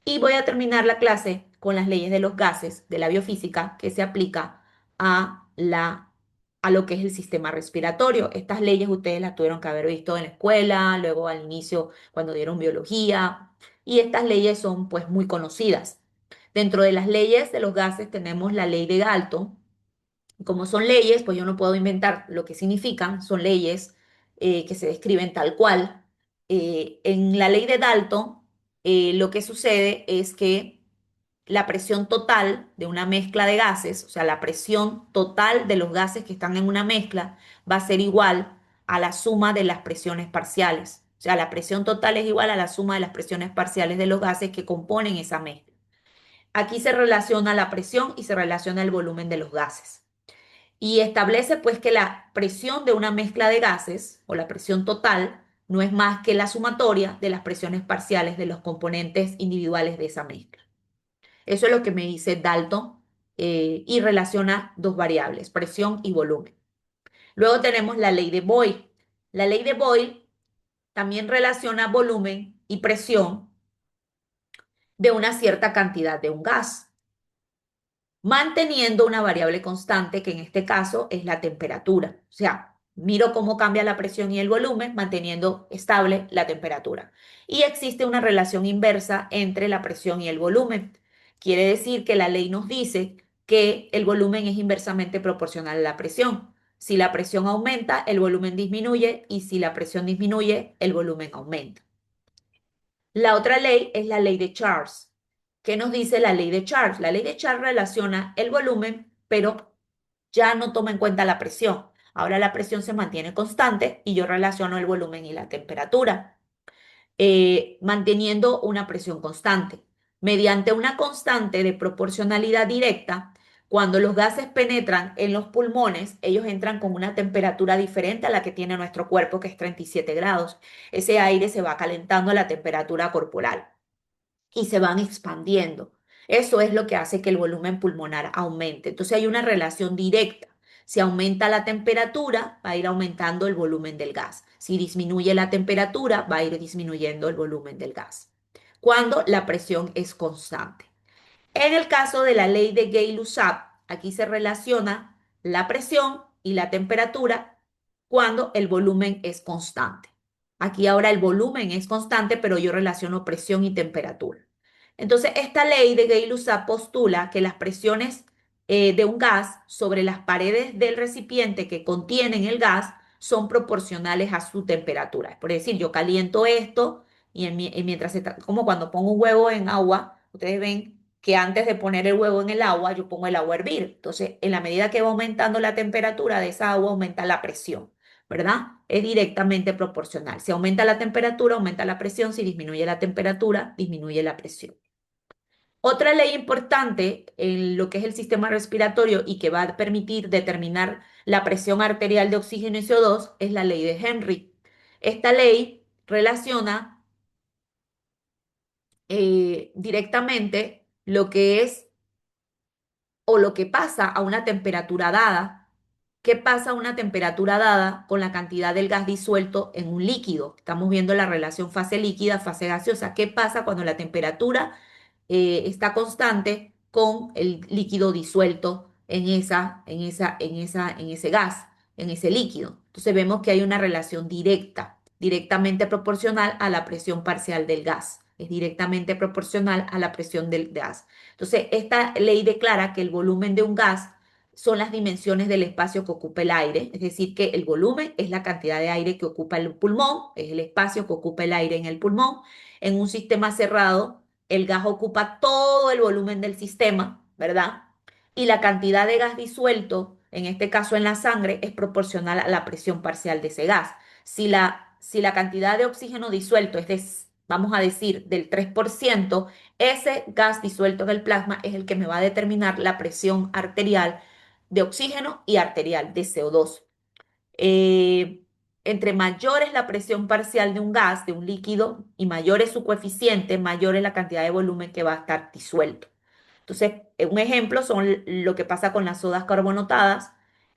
Y voy a terminar la clase con las leyes de los gases de la biofísica que se aplica a lo que es el sistema respiratorio. Estas leyes ustedes las tuvieron que haber visto en la escuela, luego al inicio cuando dieron biología, y estas leyes son pues muy conocidas. Dentro de las leyes de los gases tenemos la ley de Dalton. Como son leyes, pues yo no puedo inventar lo que significan, son leyes que se describen tal cual. En la ley de Dalton, lo que sucede es que la presión total de una mezcla de gases, o sea, la presión total de los gases que están en una mezcla, va a ser igual a la suma de las presiones parciales. O sea, la presión total es igual a la suma de las presiones parciales de los gases que componen esa mezcla. Aquí se relaciona la presión y se relaciona el volumen de los gases y establece pues que la presión de una mezcla de gases o la presión total no es más que la sumatoria de las presiones parciales de los componentes individuales de esa mezcla. Eso es lo que me dice Dalton y relaciona dos variables, presión y volumen. Luego tenemos la ley de Boyle. La ley de Boyle también relaciona volumen y presión de una cierta cantidad de un gas. manteniendo una variable constante que en este caso es la temperatura. O sea, miro cómo cambia la presión y el volumen manteniendo estable la temperatura. Y existe una relación inversa entre la presión y el volumen. Quiere decir que la ley nos dice que el volumen es inversamente proporcional a la presión. Si la presión aumenta, el volumen disminuye y si la presión disminuye, el volumen aumenta. La otra ley es la ley de Charles. ¿Qué nos dice la ley de Charles? La ley de Charles relaciona el volumen, pero ya no toma en cuenta la presión. Ahora la presión se mantiene constante y yo relaciono el volumen y la temperatura, manteniendo una presión constante. Mediante una constante de proporcionalidad directa, cuando los gases penetran en los pulmones, ellos entran con una temperatura diferente a la que tiene nuestro cuerpo, que es 37 grados. Ese aire se va calentando a la temperatura corporal y se van expandiendo. Eso es lo que hace que el volumen pulmonar aumente. Entonces hay una relación directa. Si aumenta la temperatura, va a ir aumentando el volumen del gas. Si disminuye la temperatura, va a ir disminuyendo el volumen del gas. Cuando la presión es constante. En el caso de la ley de Gay-Lussac, aquí se relaciona la presión y la temperatura cuando el volumen es constante. Aquí ahora el volumen es constante, pero yo relaciono presión y temperatura. Entonces, esta ley de Gay-Lussac postula que las presiones de un gas sobre las paredes del recipiente que contienen el gas son proporcionales a su temperatura. Por decir, yo caliento esto y mientras como cuando pongo un huevo en agua, ustedes ven que antes de poner el huevo en el agua, yo pongo el agua a hervir. Entonces, en la medida que va aumentando la temperatura de esa agua, aumenta la presión, ¿verdad? Es directamente proporcional. Si aumenta la temperatura, aumenta la presión. Si disminuye la temperatura, disminuye la presión. Otra ley importante en lo que es el sistema respiratorio y que va a permitir determinar la presión arterial de oxígeno y CO2 es la ley de Henry. Esta ley relaciona directamente lo que es o lo que pasa a una temperatura dada. ¿Qué pasa a una temperatura dada con la cantidad del gas disuelto en un líquido? Estamos viendo la relación fase líquida, fase gaseosa. ¿Qué pasa cuando la temperatura está constante con el líquido disuelto en ese gas, en ese líquido? Entonces vemos que hay una relación directa, directamente proporcional a la presión parcial del gas. Es directamente proporcional a la presión del gas. Entonces, esta ley declara que el volumen de un gas son las dimensiones del espacio que ocupa el aire, es decir, que el volumen es la cantidad de aire que ocupa el pulmón, es el espacio que ocupa el aire en el pulmón. En un sistema cerrado, el gas ocupa todo el volumen del sistema, ¿verdad? Y la cantidad de gas disuelto, en este caso en la sangre, es proporcional a la presión parcial de ese gas. Si la cantidad de oxígeno disuelto es de, vamos a decir, del 3%, ese gas disuelto en el plasma es el que me va a determinar la presión arterial de oxígeno y arterial de CO2. Eh, Entre mayor es la presión parcial de un gas, de un líquido, y mayor es su coeficiente, mayor es la cantidad de volumen que va a estar disuelto. Entonces, un ejemplo son lo que pasa con las sodas carbonatadas,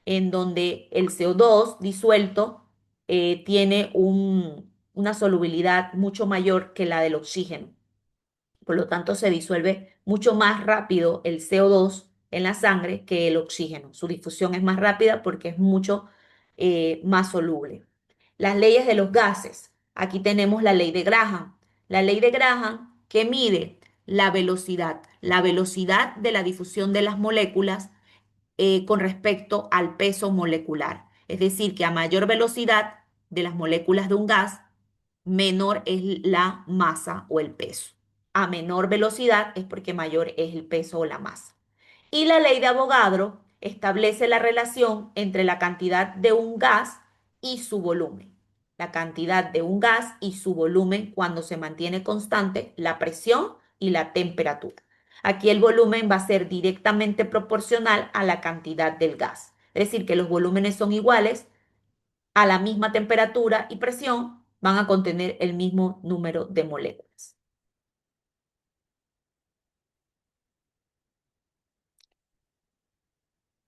en donde el CO2 disuelto tiene una solubilidad mucho mayor que la del oxígeno. Por lo tanto, se disuelve mucho más rápido el CO2 en la sangre que el oxígeno. Su difusión es más rápida porque es mucho más soluble. Las leyes de los gases. Aquí tenemos la ley de Graham. La ley de Graham que mide la velocidad de la difusión de las moléculas con respecto al peso molecular. Es decir, que a mayor velocidad de las moléculas de un gas, menor es la masa o el peso. A menor velocidad es porque mayor es el peso o la masa. Y la ley de Avogadro establece la relación entre la cantidad de un gas y su volumen. La cantidad de un gas y su volumen cuando se mantiene constante la presión y la temperatura. Aquí el volumen va a ser directamente proporcional a la cantidad del gas. Es decir, que los volúmenes son iguales a la misma temperatura y presión, van a contener el mismo número de moléculas.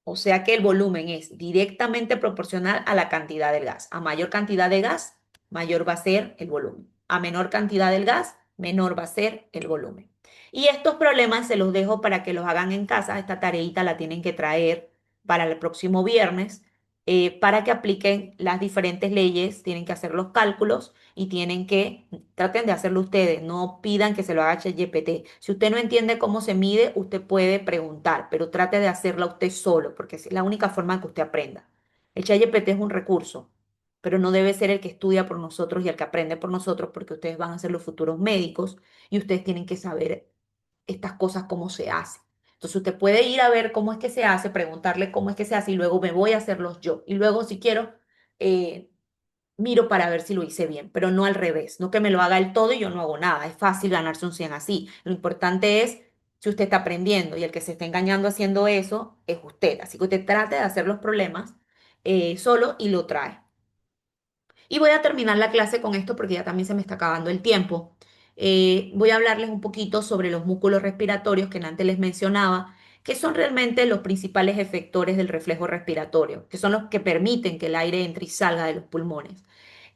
O sea que el volumen es directamente proporcional a la cantidad del gas. A mayor cantidad de gas, mayor va a ser el volumen. A menor cantidad del gas, menor va a ser el volumen. Y estos problemas se los dejo para que los hagan en casa. Esta tareita la tienen que traer para el próximo viernes, para que apliquen las diferentes leyes. Tienen que hacer los cálculos y traten de hacerlo ustedes. No pidan que se lo haga ChatGPT. Si usted no entiende cómo se mide, usted puede preguntar, pero trate de hacerla usted solo, porque es la única forma que usted aprenda. El ChatGPT es un recurso, pero no debe ser el que estudia por nosotros y el que aprende por nosotros, porque ustedes van a ser los futuros médicos y ustedes tienen que saber estas cosas cómo se hacen. Entonces usted puede ir a ver cómo es que se hace, preguntarle cómo es que se hace y luego me voy a hacerlos yo. Y luego si quiero, eh, miro para ver si lo hice bien, pero no al revés, no que me lo haga el todo y yo no hago nada. Es fácil ganarse un 100 así. Lo importante es si usted está aprendiendo y el que se está engañando haciendo eso es usted. Así que usted trate de hacer los problemas solo y lo trae. Y voy a terminar la clase con esto porque ya también se me está acabando el tiempo. Voy a hablarles un poquito sobre los músculos respiratorios que antes les mencionaba, que son realmente los principales efectores del reflejo respiratorio, que son los que permiten que el aire entre y salga de los pulmones.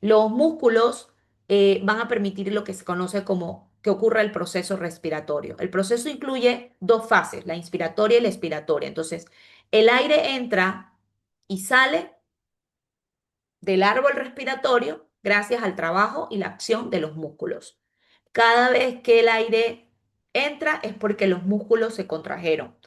Los músculos van a permitir lo que se conoce como que ocurra el proceso respiratorio. El proceso incluye dos fases, la inspiratoria y la expiratoria. Entonces, el aire entra y sale del árbol respiratorio gracias al trabajo y la acción de los músculos. Cada vez que el aire entra es porque los músculos se contrajeron.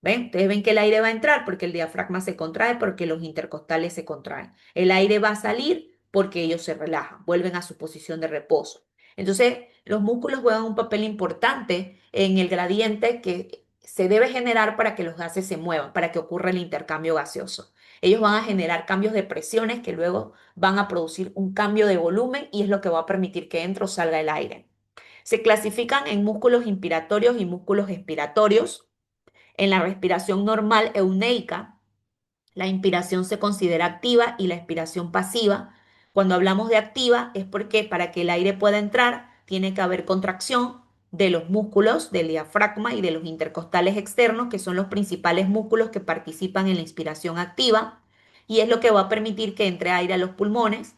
¿Ven? Ustedes ven que el aire va a entrar porque el diafragma se contrae, porque los intercostales se contraen. El aire va a salir porque ellos se relajan, vuelven a su posición de reposo. Entonces, los músculos juegan un papel importante en el gradiente que se debe generar para que los gases se muevan, para que ocurra el intercambio gaseoso. Ellos van a generar cambios de presiones que luego van a producir un cambio de volumen y es lo que va a permitir que entre o salga el aire. Se clasifican en músculos inspiratorios y músculos expiratorios. En la respiración normal euneica, la inspiración se considera activa y la expiración pasiva. Cuando hablamos de activa es porque para que el aire pueda entrar tiene que haber contracción de los músculos del diafragma y de los intercostales externos, que son los principales músculos que participan en la inspiración activa, y es lo que va a permitir que entre aire a los pulmones.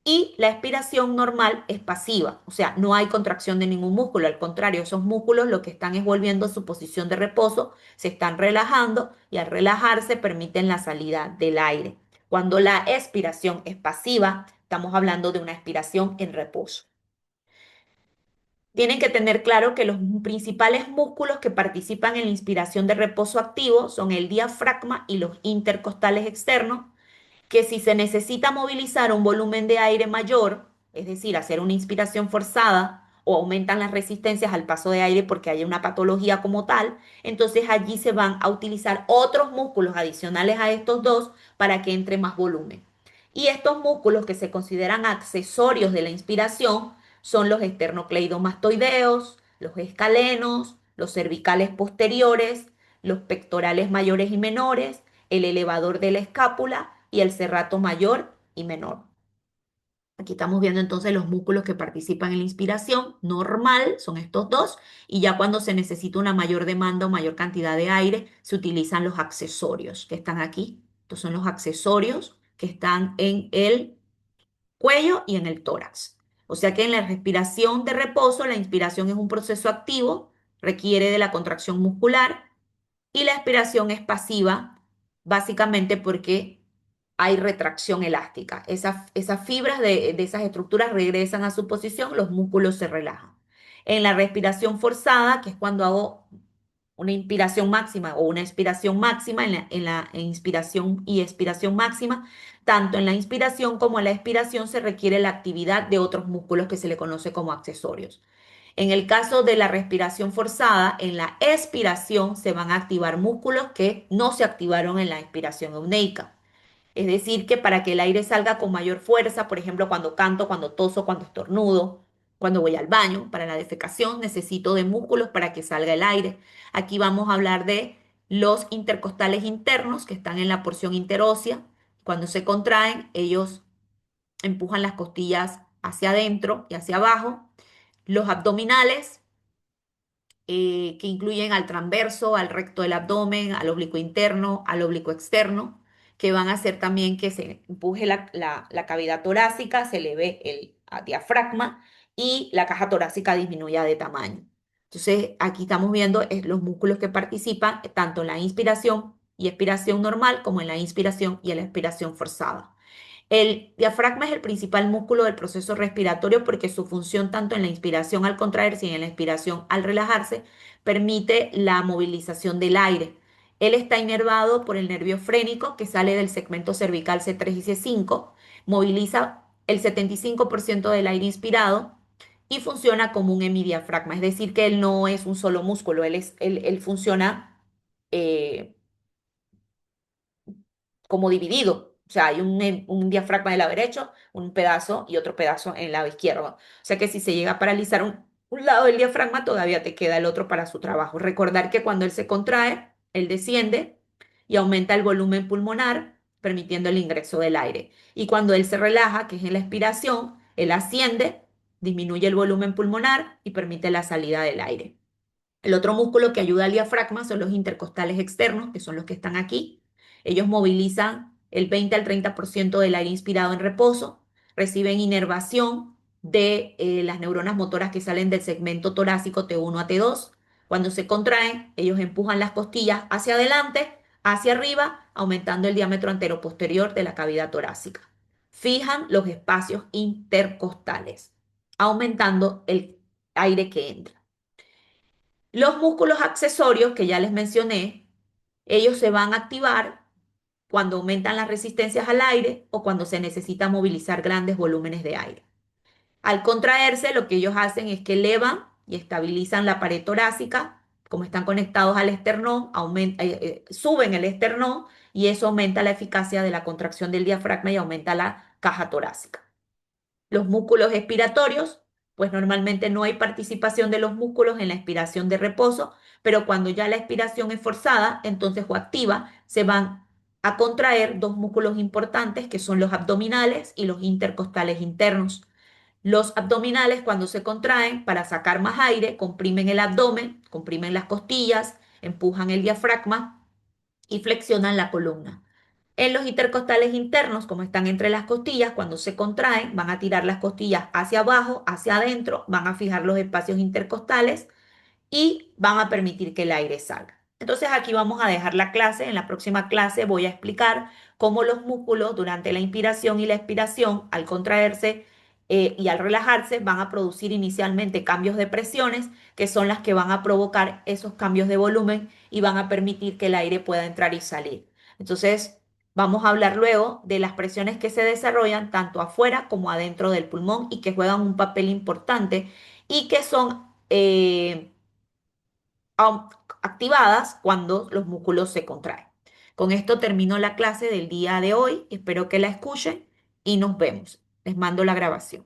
Y la expiración normal es pasiva, o sea, no hay contracción de ningún músculo, al contrario, esos músculos lo que están es volviendo a su posición de reposo, se están relajando y al relajarse permiten la salida del aire. Cuando la expiración es pasiva, estamos hablando de una expiración en reposo. Tienen que tener claro que los principales músculos que participan en la inspiración de reposo activo son el diafragma y los intercostales externos, que si se necesita movilizar un volumen de aire mayor, es decir, hacer una inspiración forzada o aumentan las resistencias al paso de aire porque hay una patología como tal, entonces allí se van a utilizar otros músculos adicionales a estos dos para que entre más volumen. Y estos músculos que se consideran accesorios de la inspiración son los esternocleidomastoideos, los escalenos, los cervicales posteriores, los pectorales mayores y menores, el elevador de la escápula y el serrato mayor y menor. Aquí estamos viendo entonces los músculos que participan en la inspiración normal, son estos dos, y ya cuando se necesita una mayor demanda o mayor cantidad de aire, se utilizan los accesorios que están aquí. Estos son los accesorios que están en el cuello y en el tórax. O sea que en la respiración de reposo, la inspiración es un proceso activo, requiere de la contracción muscular y la expiración es pasiva, básicamente porque hay retracción elástica. Esas fibras de esas estructuras regresan a su posición, los músculos se relajan. En la respiración forzada, que es cuando hago una inspiración máxima o una expiración máxima, en la inspiración y expiración máxima, tanto en la inspiración como en la expiración se requiere la actividad de otros músculos que se le conoce como accesorios. En el caso de la respiración forzada, en la expiración se van a activar músculos que no se activaron en la inspiración euneica. Es decir, que para que el aire salga con mayor fuerza, por ejemplo, cuando canto, cuando toso, cuando estornudo, cuando voy al baño, para la defecación, necesito de músculos para que salga el aire. Aquí vamos a hablar de los intercostales internos que están en la porción interósea. Cuando se contraen, ellos empujan las costillas hacia adentro y hacia abajo. Los abdominales, que incluyen al transverso, al recto del abdomen, al oblicuo interno, al oblicuo externo, que van a hacer también que se empuje la cavidad torácica, se eleve el diafragma y la caja torácica disminuya de tamaño. Entonces, aquí estamos viendo los músculos que participan tanto en la inspiración y expiración normal como en la inspiración y en la expiración forzada. El diafragma es el principal músculo del proceso respiratorio porque su función tanto en la inspiración al contraerse y en la expiración al relajarse permite la movilización del aire. Él está inervado por el nervio frénico que sale del segmento cervical C3 y C5, moviliza el 75% del aire inspirado y funciona como un hemidiafragma, es decir, que él no es un solo músculo, él funciona eh, como dividido. O sea, hay un diafragma del lado derecho, un pedazo y otro pedazo en el lado izquierdo. O sea que si se llega a paralizar un lado del diafragma, todavía te queda el otro para su trabajo. Recordar que cuando él se contrae, él desciende y aumenta el volumen pulmonar, permitiendo el ingreso del aire. Y cuando él se relaja, que es en la expiración, él asciende, disminuye el volumen pulmonar y permite la salida del aire. El otro músculo que ayuda al diafragma son los intercostales externos, que son los que están aquí. Ellos movilizan el 20 al 30% del aire inspirado en reposo, reciben inervación de las neuronas motoras que salen del segmento torácico T1 a T2. Cuando se contraen, ellos empujan las costillas hacia adelante, hacia arriba, aumentando el diámetro anteroposterior de la cavidad torácica. Fijan los espacios intercostales, aumentando el aire que entra. Los músculos accesorios que ya les mencioné, ellos se van a activar cuando aumentan las resistencias al aire o cuando se necesita movilizar grandes volúmenes de aire. Al contraerse, lo que ellos hacen es que elevan y estabilizan la pared torácica, como están conectados al esternón, suben el esternón y eso aumenta la eficacia de la contracción del diafragma y aumenta la caja torácica. Los músculos expiratorios, pues normalmente no hay participación de los músculos en la expiración de reposo, pero cuando ya la expiración es forzada, entonces o activa, se van a contraer dos músculos importantes que son los abdominales y los intercostales internos. Los abdominales cuando se contraen para sacar más aire, comprimen el abdomen, comprimen las costillas, empujan el diafragma y flexionan la columna. En los intercostales internos, como están entre las costillas, cuando se contraen, van a tirar las costillas hacia abajo, hacia adentro, van a fijar los espacios intercostales y van a permitir que el aire salga. Entonces aquí vamos a dejar la clase. En la próxima clase voy a explicar cómo los músculos durante la inspiración y la expiración, al contraerse y al relajarse, van a producir inicialmente cambios de presiones, que son las que van a provocar esos cambios de volumen y van a permitir que el aire pueda entrar y salir. Entonces, vamos a hablar luego de las presiones que se desarrollan tanto afuera como adentro del pulmón y que juegan un papel importante y que son activadas cuando los músculos se contraen. Con esto termino la clase del día de hoy. Espero que la escuchen y nos vemos. Les mando la grabación.